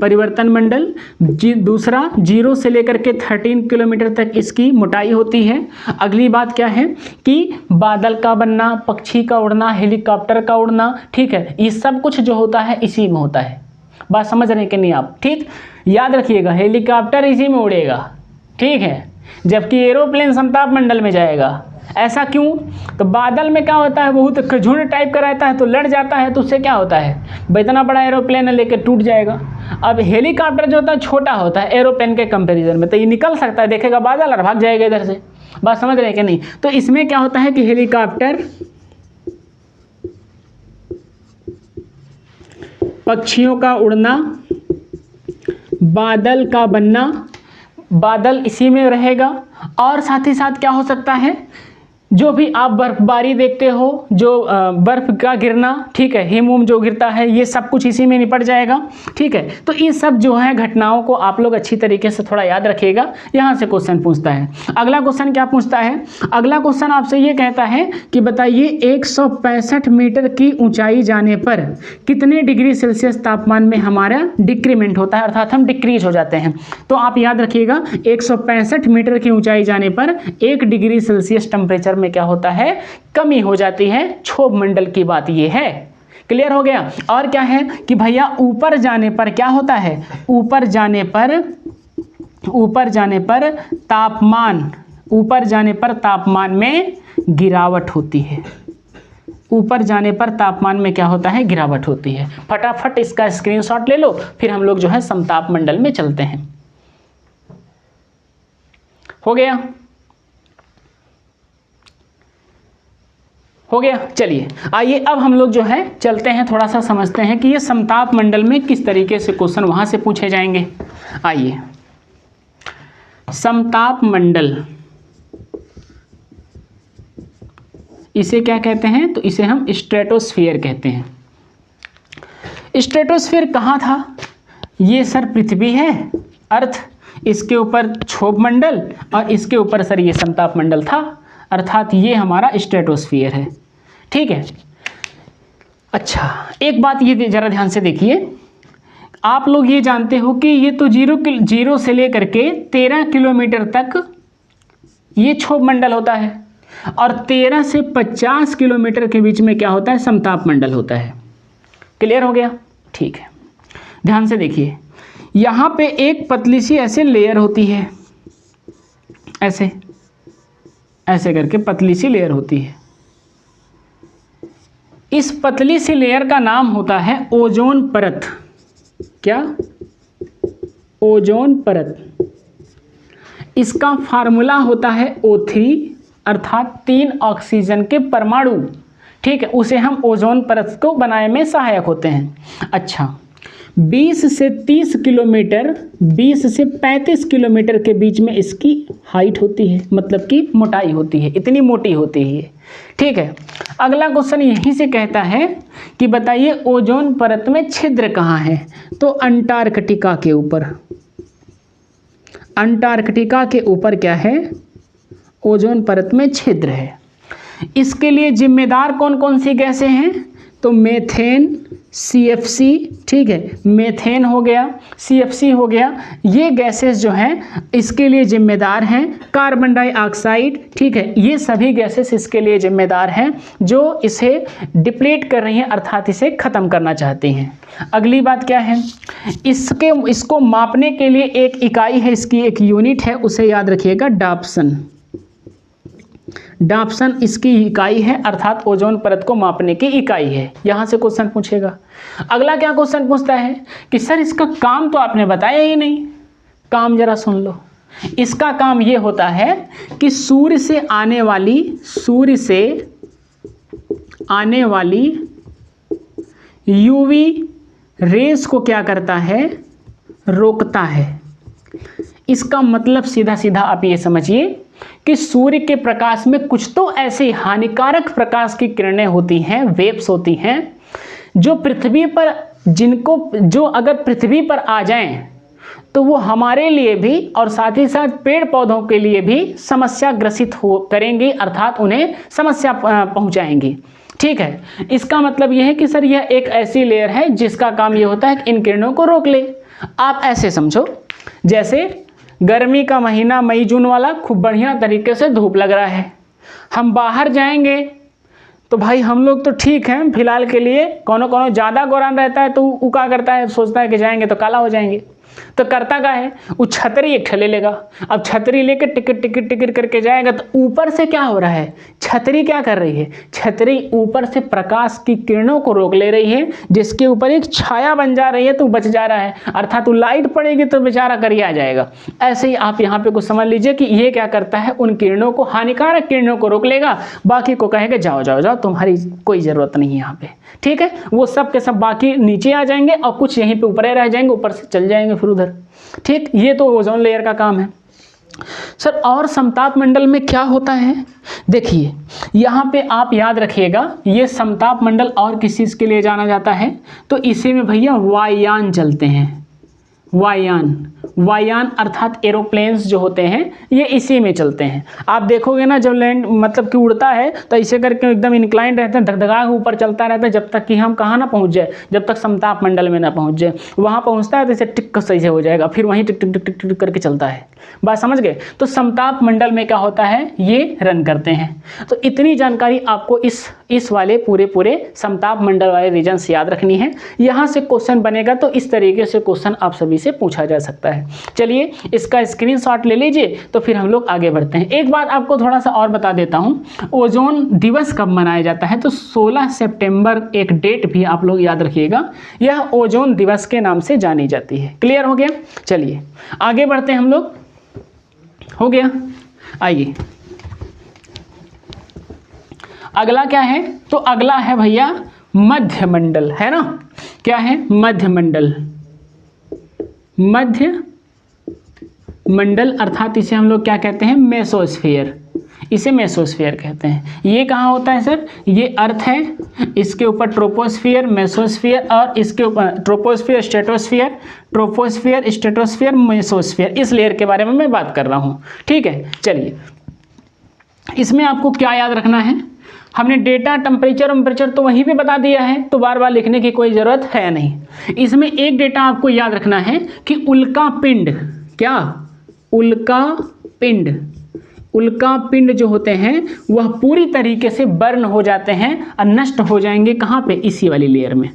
परिवर्तन मंडल। दूसरा, 0 से लेकर के 13 किलोमीटर तक इसकी मोटाई होती है। अगली बात क्या है कि बादल का बनना, पक्षी का उड़ना, हेलीकॉप्टर का उड़ना, ठीक है, ये सब कुछ जो होता है इसी में होता है। बात समझ रहे हैं कि नहीं आप? ठीक, याद रखिएगा, हेलीकॉप्टर इसी में उड़ेगा, ठीक है, जबकि एरोप्लेन समताप मंडल में जाएगा। ऐसा क्यों? तो बादल में क्या होता है, बहुत झुंड टाइप का रहता है, तो लड़ जाता है, तो उससे क्या होता है, इतना बड़ा एरोप्लेन लेकर टूट जाएगा। अब हेलीकॉप्टर जो होता है छोटा होता है एरोप्लेन के कंपैरिजन में, तो ये निकल सकता है, देखेगा बादल और भाग जाएगा इधर से। बात समझ रहे हैं कि नहीं? तो इसमें क्या होता है कि हेलीकॉप्टर, पक्षियों का उड़ना, बादल का बनना, बादल इसी में रहेगा। और साथ ही साथ क्या हो सकता है, जो भी आप बर्फबारी देखते हो, जो बर्फ का गिरना, ठीक है, हिम जो गिरता है, ये सब कुछ इसी में निपट जाएगा। ठीक है, तो ये सब जो है घटनाओं को आप लोग अच्छी तरीके से थोड़ा याद रखिएगा। यहाँ से क्वेश्चन पूछता है। अगला क्वेश्चन क्या पूछता है? अगला क्वेश्चन आपसे ये कहता है कि बताइए 165 मीटर की ऊंचाई जाने पर कितने डिग्री सेल्सियस तापमान में हमारा डिक्रीमेंट होता है, अर्थात हम डिक्रीज हो जाते हैं। तो आप याद रखिएगा, 165 मीटर की ऊंचाई जाने पर 1 डिग्री सेल्सियस टेम्परेचर में क्या होता है, कमी हो जाती है। क्षोभ मंडल की बात ये है। क्लियर हो गया? और क्या है कि भैया ऊपर जाने पर क्या होता है, ऊपर जाने पर ऊपर जाने पर तापमान में गिरावट होती है। ऊपर जाने पर तापमान में क्या होता है? गिरावट होती है। फटाफट इसका स्क्रीनशॉट ले लो, फिर हम लोग जो है समताप मंडल में चलते हैं। हो गया? हो गया। चलिए आइए अब हम लोग जो है चलते हैं, थोड़ा सा समझते हैं कि ये समताप मंडल में किस तरीके से क्वेश्चन वहां से पूछे जाएंगे। आइए, समताप मंडल इसे क्या कहते हैं? तो इसे हम स्ट्रेटोस्फीयर कहते हैं। स्ट्रेटोस्फीयर कहाँ था? ये सर पृथ्वी है, अर्थ, इसके ऊपर क्षोभ मंडल और इसके ऊपर सर ये समताप मंडल था, अर्थात ये हमारा स्ट्रेटोस्फीयर है। ठीक है। अच्छा, एक बात ये जरा ध्यान से देखिए, आप लोग ये जानते हो कि ये तो जीरो से लेकर के 13 किलोमीटर तक ये क्षोभ मंडल होता है और 13 से 50 किलोमीटर के बीच में क्या होता है? समताप मंडल होता है। क्लियर हो गया? ठीक है, ध्यान से देखिए, यहाँ पे एक पतली सी ऐसे लेयर होती है, ऐसे ऐसे करके पतली सी लेयर होती है। इस पतली सी लेयर का नाम होता है ओजोन परत। क्या? ओजोन परत। इसका फार्मूला होता है O3, अर्थात 3 ऑक्सीजन के परमाणु। ठीक है, उसे हम ओजोन परत को बनाने में सहायक होते हैं। अच्छा, 20 से 30 किलोमीटर, 20 से 35 किलोमीटर के बीच में इसकी हाइट होती है, मतलब कि मोटाई होती है, इतनी मोटी होती है। ठीक है, अगला क्वेश्चन यहीं से कहता है कि बताइए ओजोन परत में छिद्र कहाँ है? तो अंटार्कटिका के ऊपर। अंटार्कटिका के ऊपर क्या है? ओजोन परत में छिद्र है। इसके लिए जिम्मेदार कौन कौन सी गैसें हैं? तो मेथेन, CFC, ठीक है, मेथेन हो गया, CFC हो गया, ये गैसेस जो हैं इसके लिए जिम्मेदार हैं। कार्बन डाइऑक्साइड, ठीक है, ये सभी गैसेस इसके लिए जिम्मेदार हैं जो इसे डिप्लीट कर रही हैं, अर्थात इसे ख़त्म करना चाहती हैं। अगली बात क्या है? इसको मापने के लिए एक इकाई है, इसकी एक यूनिट है, उसे याद रखिएगा, डाप्सन। डाप्सन इसकी इकाई है, अर्थात ओजोन परत को मापने की इकाई है। यहां से क्वेश्चन पूछेगा। अगला क्या क्वेश्चन पूछता है कि सर इसका काम तो आपने बताया ही नहीं। काम जरा सुन लो। इसका काम ये होता है कि सूर्य से आने वाली यूवी रेस को क्या करता है? रोकता है। इसका मतलब सीधा सीधा आप ये समझिए कि सूर्य के प्रकाश में कुछ तो ऐसी हानिकारक प्रकाश की किरणें होती हैं, वेव्स होती हैं, जो पृथ्वी पर जो अगर पृथ्वी पर आ जाएं तो वो हमारे लिए भी और साथ ही साथ पेड़ पौधों के लिए भी समस्या ग्रसित करेंगी, अर्थात उन्हें समस्या पहुंचाएंगी। ठीक है, इसका मतलब यह है कि सर यह एक ऐसी लेयर है जिसका काम ये होता है कि इन किरणों को रोक ले। आप ऐसे समझो, जैसे गर्मी का महीना मई जून वाला, खूब बढ़िया तरीके से धूप लग रहा है, हम बाहर जाएंगे तो भाई हम लोग तो ठीक हैं फिलहाल के लिए, कोनो ज़्यादा गोरान रहता है तो वो क्या करता है, सोचता है कि जाएंगे तो काला हो जाएंगे, तो करता क्या है, वो छतरी एक ले लेगा। अब छतरी लेके टिकट करके जाएगा तो ऊपर से क्या हो रहा है, छतरी क्या कर रही है, छतरी ऊपर से प्रकाश की किरणों को रोक ले रही है, जिसके ऊपर एक छाया बन जा रही है तो बच जा रहा है, अर्थात वो लाइट पड़ेगी तो बेचारा करिए आ जाएगा। ऐसे ही आप यहाँ पे कुछ समझ लीजिए कि ये क्या करता है, उन किरणों को, हानिकारक किरणों को रोक लेगा, बाकी को कहेगा जाओ जाओ जाओ, तुम्हारी कोई ज़रूरत नहीं है यहाँ पे। ठीक है, वो सब के सब बाकी नीचे आ जाएंगे और कुछ यहीं पे ऊपर रह जाएंगे, ऊपर से चल जाएंगे फिर उधर। ठीक, ये तो ओजोन लेयर का काम है। सर और समताप मंडल में क्या होता है? देखिए यहाँ पे आप याद रखिएगा, ये समताप मंडल और किस चीज़ के लिए जाना जाता है? तो इसी में भैया वायुयान चलते हैं। वायुयान अर्थात एरोप्लेन्स जो होते हैं ये इसी में चलते हैं। आप देखोगे ना जब लैंड मतलब कि उड़ता है तो ऐसे करके एकदम इंक्लाइंड रहते हैं, धगधगा के ऊपर चलता रहता है, जब तक कि हम कहाँ ना पहुँच जाए, जब तक समताप मंडल में ना पहुँच जाए। वहाँ पहुँचता है तो इसे टिक सही से हो जाएगा, फिर वहीं टिक टिक टिक टिक टिक करके चलता है। बात समझ गए? तो समताप मंडल में क्या होता है, ये रन करते हैं। तो इतनी जानकारी आपको इस वाले पूरे समताप मंडल वाले रीजन से याद रखनी है। यहाँ से क्वेश्चन बनेगा तो इस तरीके से क्वेश्चन आप सभी से पूछा जा सकता है। चलिए इसका स्क्रीनशॉट ले लीजिए, तो फिर हम लोग आगे बढ़ते हैं। एक बात आपको थोड़ा सा और बता देता हूँ, ओजोन दिवस कब मनाया जाता है, तो 16 सितंबर एक डेट भी आप लोग याद रखिएगा, यह ओजोन दिवस के नाम से जानी जाती है। क्लियर हो गया? चलिए आगे बढ़ते हैं हम लोग। हो गया? आइए अगला क्या है, तो अगला है भैया मध्य मंडल, है ना? क्या है? मध्य मंडल। मध्य मंडल अर्थात इसे हम लोग क्या कहते हैं? मेसोस्फीयर। इसे मेसोस्फीयर कहते हैं। ये कहाँ होता है सर? ये अर्थ है, इसके ऊपर ट्रोपोस्फियर, मेसोस्फीयर, और इसके ऊपर troposphere, stratosphere, troposphere, stratosphere, mesosphere. इस लेयर के बारे में मैं बात कर रहा हूँ। ठीक है, चलिए इसमें आपको क्या याद रखना है, हमने डेटा, टेम्परेचर तो वहीं पे बता दिया है, तो बार बार लिखने की कोई ज़रूरत है नहीं। इसमें एक डेटा आपको याद रखना है कि उल्का पिंड, क्या? उल्का पिंड, उल्का पिंड जो होते हैं वह पूरी तरीके से बर्न हो जाते हैं और नष्ट हो जाएंगे। कहाँ पे? इसी वाली लेयर में।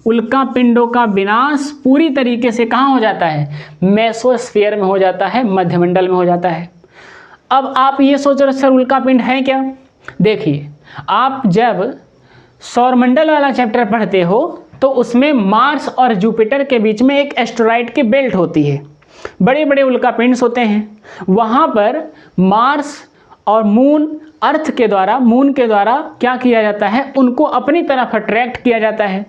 उल्का पिंडों का विनाश पूरी तरीके से कहाँ हो जाता है? मेसोस्फीयर में हो जाता है, मध्यमंडल में हो जाता है। अब आप ये सोच रहे सर उल्का पिंड है क्या? देखिए, आप जब सौरमंडल वाला चैप्टर पढ़ते हो तो उसमें मार्स और जुपिटर के बीच में एक एस्टेरॉइड की बेल्ट होती है, बड़े बड़े उल्का पिंड्स होते हैं। वहाँ पर मार्स और मून के द्वारा क्या किया जाता है? उनको अपनी तरफ अट्रैक्ट किया जाता है।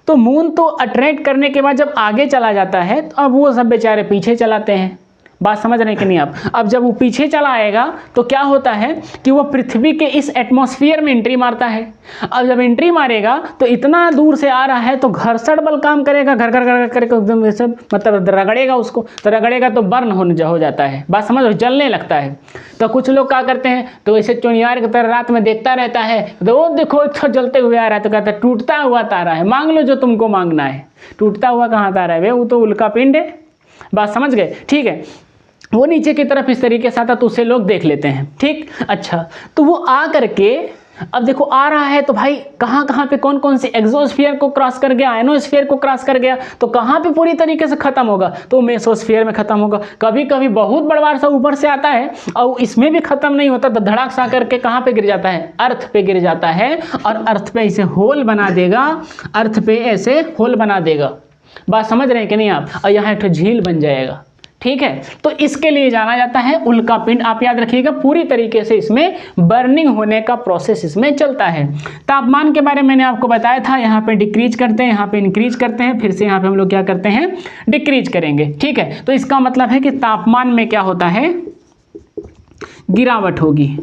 तो मून तो अट्रैक्ट करने के बाद जब आगे चला जाता है तो अब वो सब बेचारे पीछे चलाते हैं। बात समझ रहे हैं कि नहीं आप? अब जब वो पीछे चला आएगा तो क्या होता है कि वो पृथ्वी के इस एटमॉस्फेयर में एंट्री मारता है। अब जब एंट्री मारेगा तो इतना दूर से आ रहा है तो घर्षण बल काम करेगा, घर घर घर करके एकदम ऐसे मतलब रगड़ेगा उसको, तो रगड़ेगा तो बर्न हो जाता है। बात समझ रहे? जलने लगता है। तो कुछ लोग क्या करते हैं, तो ऐसे चुनियार की तरह रात में देखता रहता है, तो वो देखो अच्छा जलते हुए आ रहा है, तो कहता है टूटता हुआ तारा है, मांग लो जो तुमको मांगना है। टूटता हुआ कहाँ तारा है? वो तो उल्का पिंड है। बात समझ गए? ठीक है, वो नीचे की तरफ इस तरीके से आता तो उसे लोग देख लेते हैं। ठीक, अच्छा, तो वो आ करके अब देखो आ रहा है तो भाई कहाँ कहाँ पे कौन कौन से एक्सोस्फीयर को क्रॉस कर गया, आयनोस्फीयर को क्रॉस कर गया, तो कहाँ पे पूरी तरीके से खत्म होगा? तो मेसोस्फीयर में खत्म होगा। कभी कभी बहुत बड़ा सा ऊपर से आता है और इसमें भी खत्म नहीं होता तो धड़ाक सा करके कहाँ पे गिर जाता है? अर्थ पे गिर जाता है, और अर्थ पे ऐसे होल बना देगा, अर्थ पे ऐसे होल बना देगा। बात समझ रहे हैं कि नहीं आप? और यहाँ एक झील बन जाएगा। ठीक है, तो इसके लिए जाना जाता है उल्का पिंड। आप याद रखिएगा, पूरी तरीके से इसमें बर्निंग होने का प्रोसेस इसमें चलता है। तापमान के बारे में मैंने आपको बताया था, यहाँ पे डिक्रीज करते हैं, यहाँ पे इंक्रीज करते हैं, फिर से यहाँ पे हम लोग क्या करते हैं? डिक्रीज करेंगे। ठीक है, तो इसका मतलब है कि तापमान में क्या होता है? गिरावट होगी।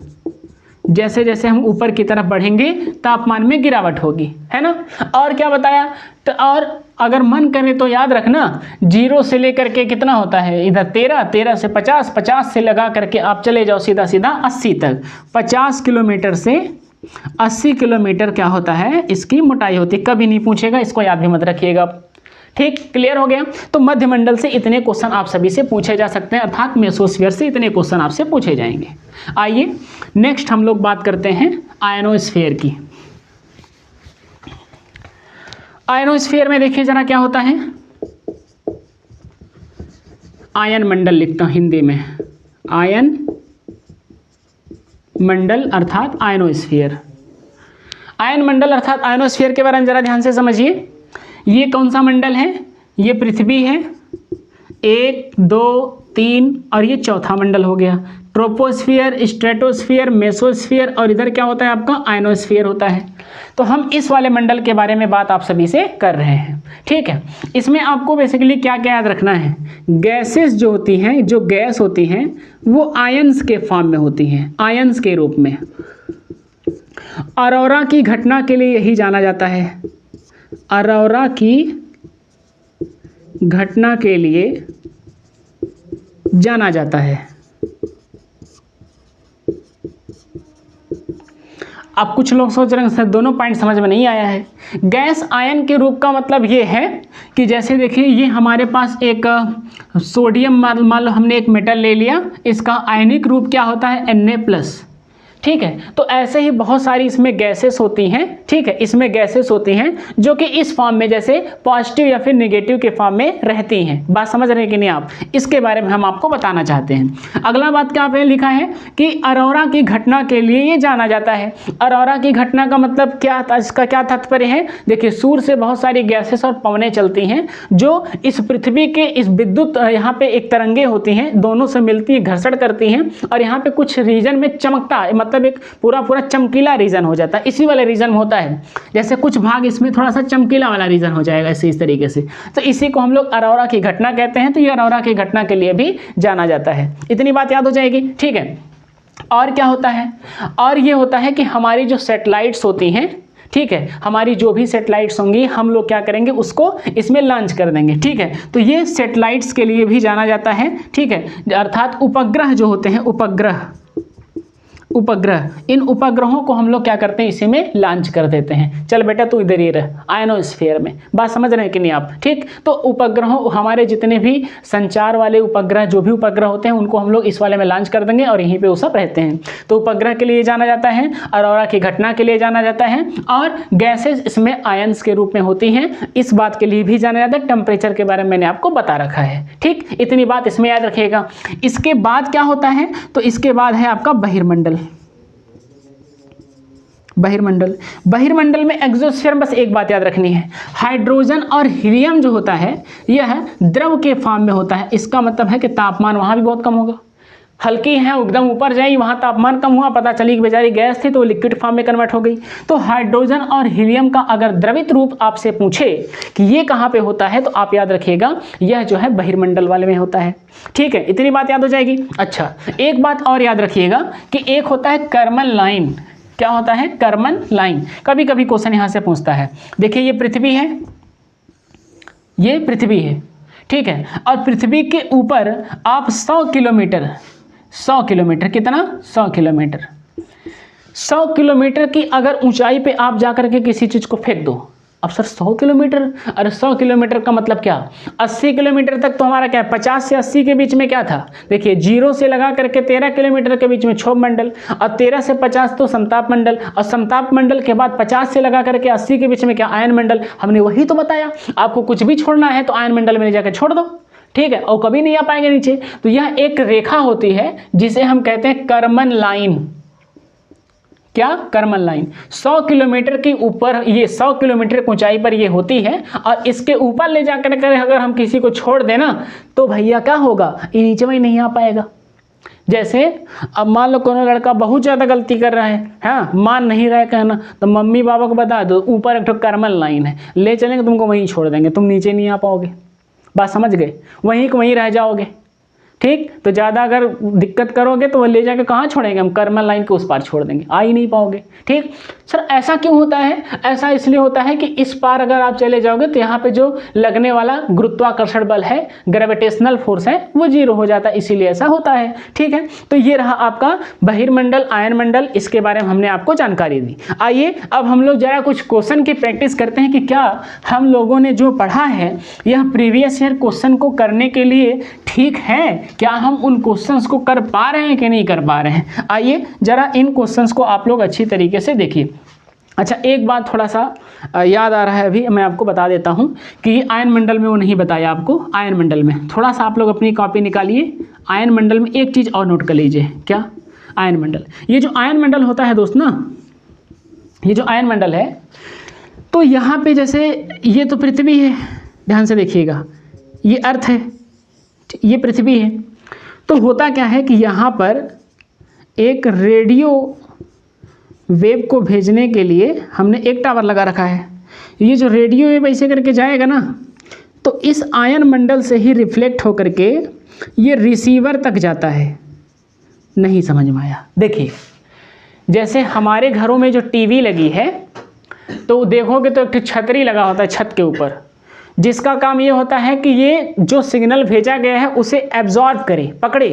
जैसे जैसे हम ऊपर की तरफ बढ़ेंगे तापमान में गिरावट होगी, है ना? और क्या बताया? तो और अगर मन करे तो याद रखना, 0 से लेकर के कितना होता है इधर 13 से 50, 50 से लगा करके आप चले जाओ सीधा सीधा 80 तक। 50 किलोमीटर से 80 किलोमीटर क्या होता है? इसकी मोटाई होती है। कभी नहीं पूछेगा, इसको याद भी मत रखिएगा। ठीक, क्लियर हो गया? तो मध्यमंडल से इतने क्वेश्चन आप सभी से पूछे जा सकते हैं, अर्थात मेसोस्फीयर से इतने क्वेश्चन आपसे पूछे जाएंगे। आइए नेक्स्ट हम लोग बात करते हैं आयनोस्फीयर की। आयनोस्फीयर में देखिए जरा क्या होता है। आयन मंडल लिखता हूं हिंदी में, आयन मंडल अर्थात आयनोस्फीयर। आयन मंडल अर्थात आयनोस्फीयर के बारे में जरा ध्यान से समझिए। ये कौन सा मंडल है? ये पृथ्वी है, 1 2 3, और ये चौथा मंडल हो गया। ट्रोपोस्फियर, स्ट्रेटोस्फियर, मेसोस्फियर, और इधर क्या होता है आपका? आयनोस्फीयर होता है। तो हम इस वाले मंडल के बारे में बात आप सभी से कर रहे हैं। ठीक है, इसमें आपको बेसिकली क्या क्या याद रखना है? गैसेस जो होती हैं, जो गैस होती हैं वो आयंस के फॉर्म में होती हैं, आयंस के रूप में। अरोरा की घटना के लिए यही जाना जाता है। अरोरा की घटना के लिए जाना जाता है। अब कुछ लोग सोच रहे हैं सर दोनों पॉइंट समझ में नहीं आया है। गैस आयन के रूप का मतलब ये है कि जैसे देखिए ये हमारे पास एक सोडियम, मान लो हमने एक मेटल ले लिया, इसका आयनिक रूप क्या होता है? Na+। ठीक है। तो ऐसे ही बहुत सारी इसमें गैसेस होती हैं, ठीक है, इसमें गैसेस होती हैं जो कि इस फॉर्म में जैसे पॉजिटिव या फिर नेगेटिव के फॉर्म में रहती हैं। बात समझ रहे हैं कि नहीं आप? इसके बारे में हम आपको बताना चाहते हैं। अगला बात क्या पे लिखा है कि अरोरा की घटना के लिए ये जाना जाता है। अरोरा की घटना का मतलब क्या, इसका क्या तात्पर्य है? देखिए, सूर्य से बहुत सारी गैसेस और पवनें चलती हैं जो इस पृथ्वी के इस विद्युत यहाँ पे एक तरंगे होती हैं, दोनों से मिलती है, घर्षण करती हैं और यहाँ पे कुछ रीजन में चमकता है, मतलब एक पूरा चमकीला रीजन हो जाता है। इसी वाले रीजन में होता है, जैसे कुछ भाग इसमें थोड़ा सा चमकीला वाला रीजन हो जाएगा ऐसे, इस तरीके से। तो इसी को हम लोग अरोरा की घटना कहते हैं। तो ये अरोरा की घटना के लिए भी जाना जाता है। इतनी बात याद हो जाएगी, ठीक है। और क्या होता है? और ये होता है कि हमारी जो सैटेलाइट्स होती हैं, ठीक है, हमारी जो भी सैटेलाइट्स होंगी हम लोग क्या करेंगे, उसको इसमें लॉन्च कर देंगे, ठीक है। तो ये सैटेलाइट्स के लिए भी जाना जाता है, ठीक है, अर्थात उपग्रह जो होते हैं, उपग्रह, इन उपग्रहों को हम लोग क्या करते हैं, इसी में लॉन्च कर देते हैं। चल बेटा तू इधर ही रह, आयनोस्फीयर में। बात समझ रहे हैं कि नहीं आप? ठीक। तो उपग्रहों, हमारे जितने भी संचार वाले उपग्रह, जो भी उपग्रह होते हैं, उनको हम लोग इस वाले में लॉन्च कर देंगे और यहीं पे वो सब रहते हैं। तो उपग्रह के लिए जाना जाता है, अरोरा की घटना के लिए जाना जाता है, और गैसेज इसमें आयंस के रूप में होती हैं, इस बात के लिए भी जाना जाता है। टेम्परेचर के बारे में मैंने आपको बता रखा है, ठीक। इतनी बात इसमें याद रखिएगा। इसके बाद क्या होता है? तो इसके बाद है आपका बहिर्मंडल। बहिर्मंडल में एक्सोस्फीयर, बस एक बात याद रखनी है, हाइड्रोजन और हीलियम जो होता है यह द्रव के फॉर्म में होता है। इसका मतलब है कि तापमान वहाँ भी बहुत कम होगा। हल्की है, एकदम ऊपर जाएगी, वहाँ तापमान कम हुआ, पता चली कि बेचारी गैस थी तो लिक्विड फॉर्म में कन्वर्ट हो गई। तो हाइड्रोजन और हीलियम का अगर द्रवित रूप आपसे पूछे कि ये कहाँ पे होता है, तो आप याद रखिएगा यह जो है बहिर्मंडल वाले में होता है, ठीक है। इतनी बात याद हो जाएगी। अच्छा, एक बात और याद रखिएगा कि एक होता है कर्मन लाइन। क्या होता है? Karman line. कभी कभी क्वेश्चन यहाँ से पूछता है। देखिए, ये पृथ्वी है, ये पृथ्वी है, ठीक है, और पृथ्वी के ऊपर आप 100 किलोमीटर, 100 किलोमीटर, कितना? 100 किलोमीटर, 100 किलोमीटर की अगर ऊंचाई पे आप जाकर के किसी चीज़ को फेंक दो। अब सर 100 किलोमीटर, अरे 100 किलोमीटर का मतलब क्या? 80 किलोमीटर तक तो हमारा क्या है, 50 से 80 के बीच में क्या था? देखिए, 0 से लगा करके 13 किलोमीटर के बीच में क्षोभ मंडल, और 13 से 50 तो समताप मंडल, और समताप मंडल के बाद 50 से लगा करके 80 के बीच में क्या? आयन मंडल। हमने वही तो बताया, आपको कुछ भी छोड़ना है तो आयन मंडल में जाकर छोड़ दो, ठीक है, और कभी नहीं आ पाएंगे नीचे। तो यह एक रेखा होती है जिसे हम कहते हैं कर्मन लाइन। क्या? Karman line. 100 किलोमीटर के ऊपर, ये 100 किलोमीटर की ऊंचाई पर ये होती है, और इसके ऊपर ले जाकर अगर हम किसी को छोड़ देना तो भैया क्या होगा, ये नीचे में ही नहीं आ पाएगा। जैसे अब मान लो कोनो लड़का बहुत ज़्यादा गलती कर रहा है, हाँ, मान नहीं रहा है कहना, तो मम्मी पापा को बता दो ऊपर एक तो कर्मन लाइन है, ले चलेंगे तुमको वहीं छोड़ देंगे, तुम नीचे नहीं आ पाओगे। बात समझ गए? वहीं को वहीं रह जाओगे, ठीक। तो ज़्यादा अगर दिक्कत करोगे तो वो ले जाके कहाँ छोड़ेंगे, हम कर्मन लाइन के उस पार छोड़ देंगे, आ ही नहीं पाओगे, ठीक। सर ऐसा क्यों होता है? ऐसा इसलिए होता है कि इस पार अगर आप चले जाओगे तो यहाँ पे जो लगने वाला गुरुत्वाकर्षण बल है, ग्रेविटेशनल फोर्स है, वो 0 हो जाता है, इसीलिए ऐसा होता है, ठीक है। तो ये रहा आपका बहिर्मंडल, आयन मंडल, इसके बारे में हमने आपको जानकारी दी। आइए अब हम लोग जरा कुछ क्वेश्चन की प्रैक्टिस करते हैं कि क्या हम लोगों ने जो पढ़ा है यह प्रीवियस ईयर क्वेश्चन को करने के लिए ठीक है, क्या हम उन क्वेश्चंस को कर पा रहे हैं कि नहीं कर पा रहे हैं। आइए जरा इन क्वेश्चंस को आप लोग अच्छी तरीके से देखिए। अच्छा, एक बात थोड़ा सा याद आ रहा है, अभी मैं आपको बता देता हूं कि आयन मंडल में वो नहीं बताया आपको। आयन मंडल में थोड़ा सा आप लोग अपनी कॉपी निकालिए। आयन मंडल में एक चीज़ और नोट कर लीजिए। क्या? आयन मंडल। ये जो आयन मंडल होता है दोस्त ना, ये जो आयन मंडल है, तो यहाँ पे जैसे ये तो पृथ्वी है, ध्यान से देखिएगा, ये अर्थ है, ये पृथ्वी है। तो होता क्या है कि यहाँ पर एक रेडियो वेव को भेजने के लिए हमने एक टावर लगा रखा है। ये जो रेडियो वेव ऐसे करके जाएगा ना, तो इस आयन मंडल से ही रिफ्लेक्ट होकर के ये रिसीवर तक जाता है। नहीं समझ में आया? देखिए, जैसे हमारे घरों में जो टीवी लगी है, तो देखोगे तो एक छतरी लगा होता है छत के ऊपर, जिसका काम ये होता है कि ये जो सिग्नल भेजा गया है उसे एब्जॉर्ब करे, पकड़े,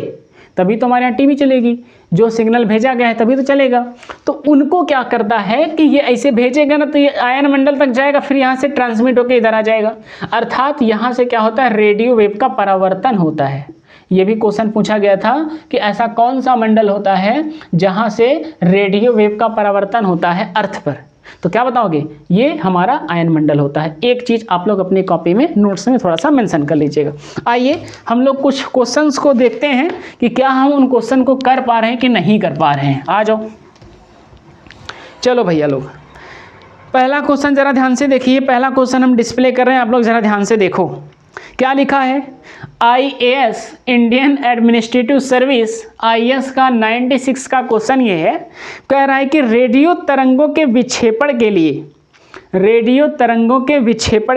तभी तो हमारे यहाँ टीवी चलेगी। जो सिग्नल भेजा गया है तभी तो चलेगा। तो उनको क्या करता है कि ये ऐसे भेजेगा ना, तो ये आयन मंडल तक जाएगा, फिर यहाँ से ट्रांसमिट होकर इधर आ जाएगा। अर्थात यहाँ से क्या होता है, रेडियो वेव का परावर्तन होता है। ये भी क्वेश्चन पूछा गया था कि ऐसा कौन सा मंडल होता है जहां से रेडियो वेव का परावर्तन होता है अर्थ पर, तो क्या बताओगे? ये हमारा आयन मंडल होता है। एक चीज आप लोग अपनी कॉपी में नोट्स में थोड़ा सा मेंशन कर लीजिएगा। आइए हम लोग कुछ क्वेश्चंस को देखते हैं कि क्या हम उन क्वेश्चन को कर पा रहे हैं कि नहीं कर पा रहे हैं। आ जाओ, चलो भैया लोग, पहला क्वेश्चन जरा ध्यान से देखिए। पहला क्वेश्चन हम डिस्प्ले कर रहे हैं, आप लोग जरा ध्यान से देखो क्या लिखा है। IAS Indian administrative service IAS का 96 का क्वेश्चन ये है, कह रहा है कि रेडियो तरंगों के विक्षेपण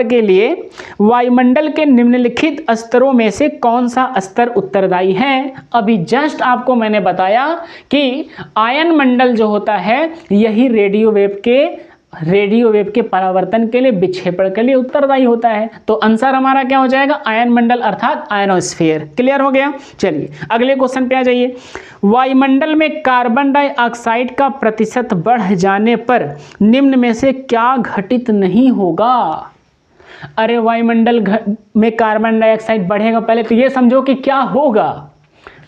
के लिए वायुमंडल के निम्नलिखित स्तरों में से कौन सा स्तर उत्तरदायी है। अभी जस्ट आपको मैंने बताया कि आयन मंडल जो होता है यही रेडियो वेव के परावर्तन के लिए, विक्षेपण के लिए उत्तरदायी होता है। तो आंसर हमारा क्या हो जाएगा? आयन मंडल अर्थात आयनोस्फीयर। क्लियर हो गया? चलिए अगले क्वेश्चन पे आ जाइए। वायुमंडल में कार्बन डाइऑक्साइड का प्रतिशत बढ़ जाने पर निम्न में से क्या घटित नहीं होगा? अरे वायुमंडल में कार्बन डाइऑक्साइड बढ़ेगा, पहले तो ये समझो कि क्या होगा।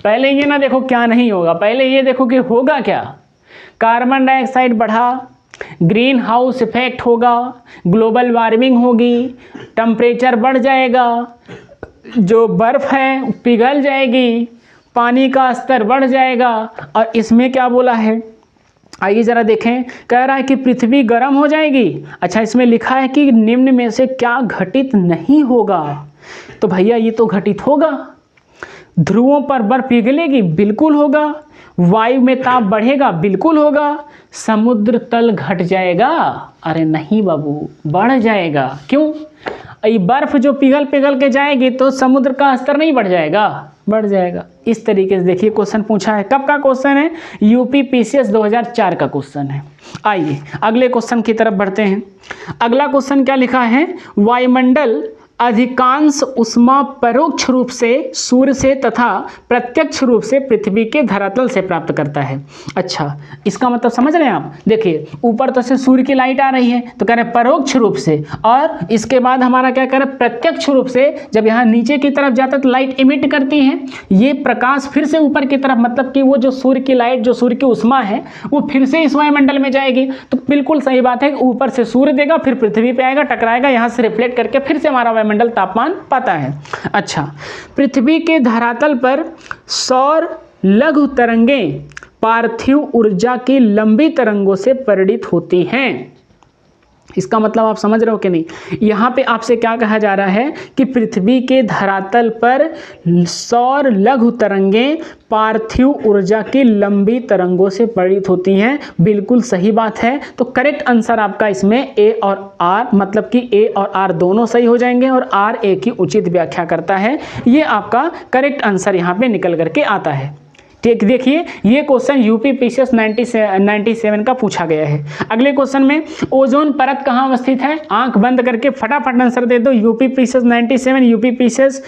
पहले ये ना देखो क्या नहीं होगा, पहले ये देखो कि होगा क्या। कार्बन डाइऑक्साइड बढ़ा, ग्रीन हाउस इफेक्ट होगा, ग्लोबल वार्मिंग होगी, टेम्परेचर बढ़ जाएगा, जो बर्फ है पिघल जाएगी, पानी का स्तर बढ़ जाएगा। और इसमें क्या बोला है, आइए जरा देखें। कह रहा है कि पृथ्वी गर्म हो जाएगी। अच्छा, इसमें लिखा है कि निम्न में से क्या घटित नहीं होगा। तो भैया ये तो घटित होगा। ध्रुवों पर बर्फ पिघलेगी, बिल्कुल होगा। वायु में ताप बढ़ेगा, बिल्कुल होगा। समुद्र तल घट जाएगा, अरे नहीं बाबू, बढ़ जाएगा। क्यों? ये बर्फ जो पिघल के जाएगी तो समुद्र का स्तर नहीं बढ़ जाएगा, बढ़ जाएगा। इस तरीके से देखिए क्वेश्चन पूछा है। कब का क्वेश्चन है? UPPCS 2004 का क्वेश्चन है। आइए अगले क्वेश्चन की तरफ बढ़ते हैं। अगला क्वेश्चन क्या लिखा है? वायुमंडल अधिकांश ऊष्मा परोक्ष रूप से सूर्य से तथा प्रत्यक्ष रूप से पृथ्वी के धरातल से प्राप्त करता है। अच्छा, इसका मतलब समझ रहे हैं आप? देखिए ऊपर तो से सूर्य की लाइट आ रही है, तो कह रहे हैं परोक्ष रूप से, और इसके बाद हमारा क्या कह रहे हैं? प्रत्यक्ष रूप से। जब यहाँ नीचे की तरफ जाता है तो लाइट इमिट करती है, ये प्रकाश फिर से ऊपर की तरफ, मतलब कि वो जो सूर्य की लाइट, जो सूर्य की ऊष्मा है, वो फिर से इस वायुमंडल में जाएगी। तो बिल्कुल सही बात है कि ऊपर से सूर्य देगा, फिर पृथ्वी पे आएगा, टकराएगा, यहाँ से रिफ्लेक्ट करके फिर से हमारा वायुमंडल तापमान पाता है। अच्छा, पृथ्वी के धरातल पर सौर लघु तरंगें पार्थिव ऊर्जा की लंबी तरंगों से परिणित होती हैं। इसका मतलब आप समझ रहे हो कि नहीं? यहाँ पे आपसे क्या कहा जा रहा है कि पृथ्वी के धरातल पर सौर लघु तरंगें पार्थिव ऊर्जा की लंबी तरंगों से परिणित होती हैं। बिल्कुल सही बात है। तो करेक्ट आंसर आपका इसमें ए और आर, मतलब कि ए और आर दोनों सही हो जाएंगे, और आर ए की उचित व्याख्या करता है। ये आपका करेक्ट आंसर यहाँ पे निकल करके आता है। ठीक, देखिए ये क्वेश्चन UPPCS 97 का पूछा गया है। अगले क्वेश्चन में ओजोन परत कहाँ अवस्थित है? आंख बंद करके फटाफट आंसर दे दो। UPPCS 97, UPPCS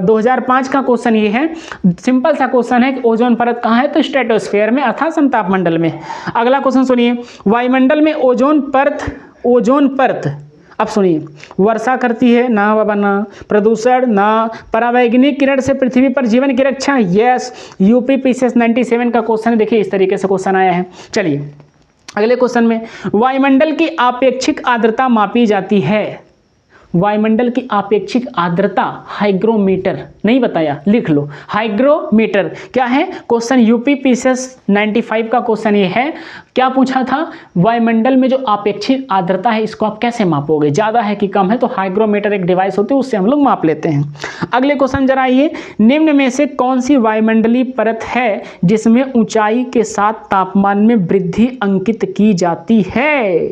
2005 का क्वेश्चन ये है। सिंपल सा क्वेश्चन है कि ओजोन परत कहाँ है? तो स्ट्रेटोस्फीयर में अर्थात समताप मंडल में। अगला क्वेश्चन सुनिए, वायुमंडल में ओजोन परत अब सुनिए, वर्षा करती है ना बाबा, ना प्रदूषण, ना परावैंगनिक किरण से पृथ्वी पर जीवन की रक्षा। यस, UPPCS 97 का क्वेश्चन देखिए इस तरीके से क्वेश्चन आया है। चलिए अगले क्वेश्चन में, वायुमंडल की आपेक्षिक आर्द्रता मापी जाती है। वायुमंडल की आपेक्षिक आर्द्रता, हाइग्रोमीटर, नहीं बताया, लिख लो हाइग्रोमीटर। क्या है? क्वेश्चन UPPCS 95 का क्वेश्चन ये है। क्या पूछा था? वायुमंडल में जो आपेक्षिक आर्द्रता है इसको आप कैसे मापोगे, ज्यादा है कि कम है? तो हाइग्रोमीटर एक डिवाइस होती है, उससे हम लोग माप लेते हैं। अगले क्वेश्चन जरा आइए, निम्न में से कौन सी वायुमंडलीय परत है जिसमें ऊंचाई के साथ तापमान में वृद्धि अंकित की जाती है?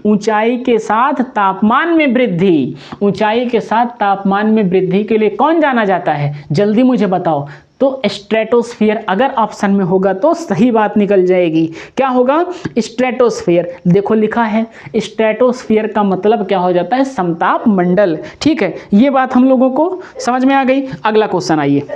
ऊंचाई के साथ तापमान में वृद्धि, ऊंचाई के साथ तापमान में वृद्धि के लिए कौन जाना जाता है? जल्दी मुझे बताओ। तो स्ट्रेटोस्फीयर अगर ऑप्शन में होगा तो सही बात निकल जाएगी। क्या होगा? स्ट्रेटोस्फीयर। देखो लिखा है, स्ट्रेटोस्फीयर का मतलब क्या हो जाता है? समताप मंडल। ठीक है, ये बात हम लोगों को समझ में आ गई। अगला क्वेश्चन आइए,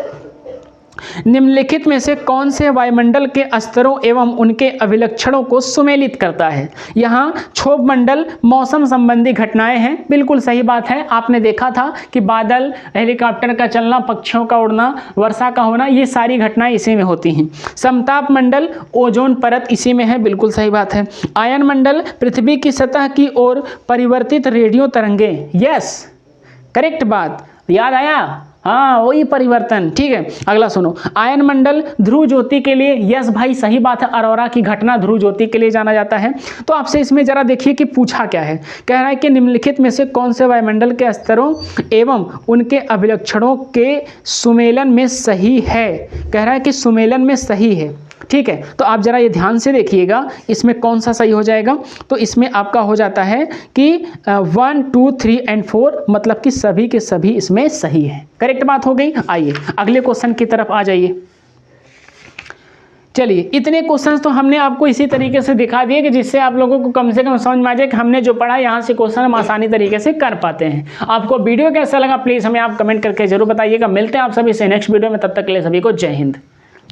निम्नलिखित में से कौन से वायुमंडल के स्तरों एवं उनके अभिलक्षणों को सुमेलित करता है? यहाँ क्षोभ मंडल मौसम संबंधी घटनाएं हैं, बिल्कुल सही बात है। आपने देखा था कि बादल, हेलीकॉप्टर का चलना, पक्षियों का उड़ना, वर्षा का होना, ये सारी घटनाएं इसी में होती हैं। समताप मंडल ओजोन परत इसी में है, बिल्कुल सही बात है। आयन मंडल पृथ्वी की सतह की ओर परिवर्तित रेडियो तरंगे, यस करेक्ट बात, याद आया, हाँ वही परिवर्तन, ठीक है। अगला सुनो, आयन मंडल ध्रुव ज्योति के लिए, यस भाई सही बात है, अरोरा की घटना ध्रुव ज्योति के लिए जाना जाता है। तो आपसे इसमें जरा देखिए कि पूछा क्या है, कह रहा है कि निम्नलिखित में से कौन से वायुमंडल के स्तरों एवं उनके अभिलक्षणों के सुमेलन में सही है, कह रहा है कि सुमेलन में सही है, ठीक है। तो आप जरा ये ध्यान से देखिएगा इसमें कौन सा सही हो जाएगा। तो इसमें आपका हो जाता है कि 1, 2, 3 और 4 मतलब कि सभी के सभी इसमें सही है, करेक्ट बात हो गई। आइए अगले क्वेश्चन की तरफ आ जाइए। चलिए, इतने क्वेश्चंस तो हमने आपको इसी तरीके से दिखा दिए कि जिससे आप लोगों को कम से कम समझ में आ जाए कि हमने जो पढ़ा यहाँ से क्वेश्चन हम आसानी तरीके से कर पाते हैं। आपको वीडियो कैसा लगा प्लीज़ हमें आप कमेंट करके जरूर बताइएगा। मिलते हैं आप सभी से नेक्स्ट वीडियो में, तब तक के लिए सभी को जय हिंद।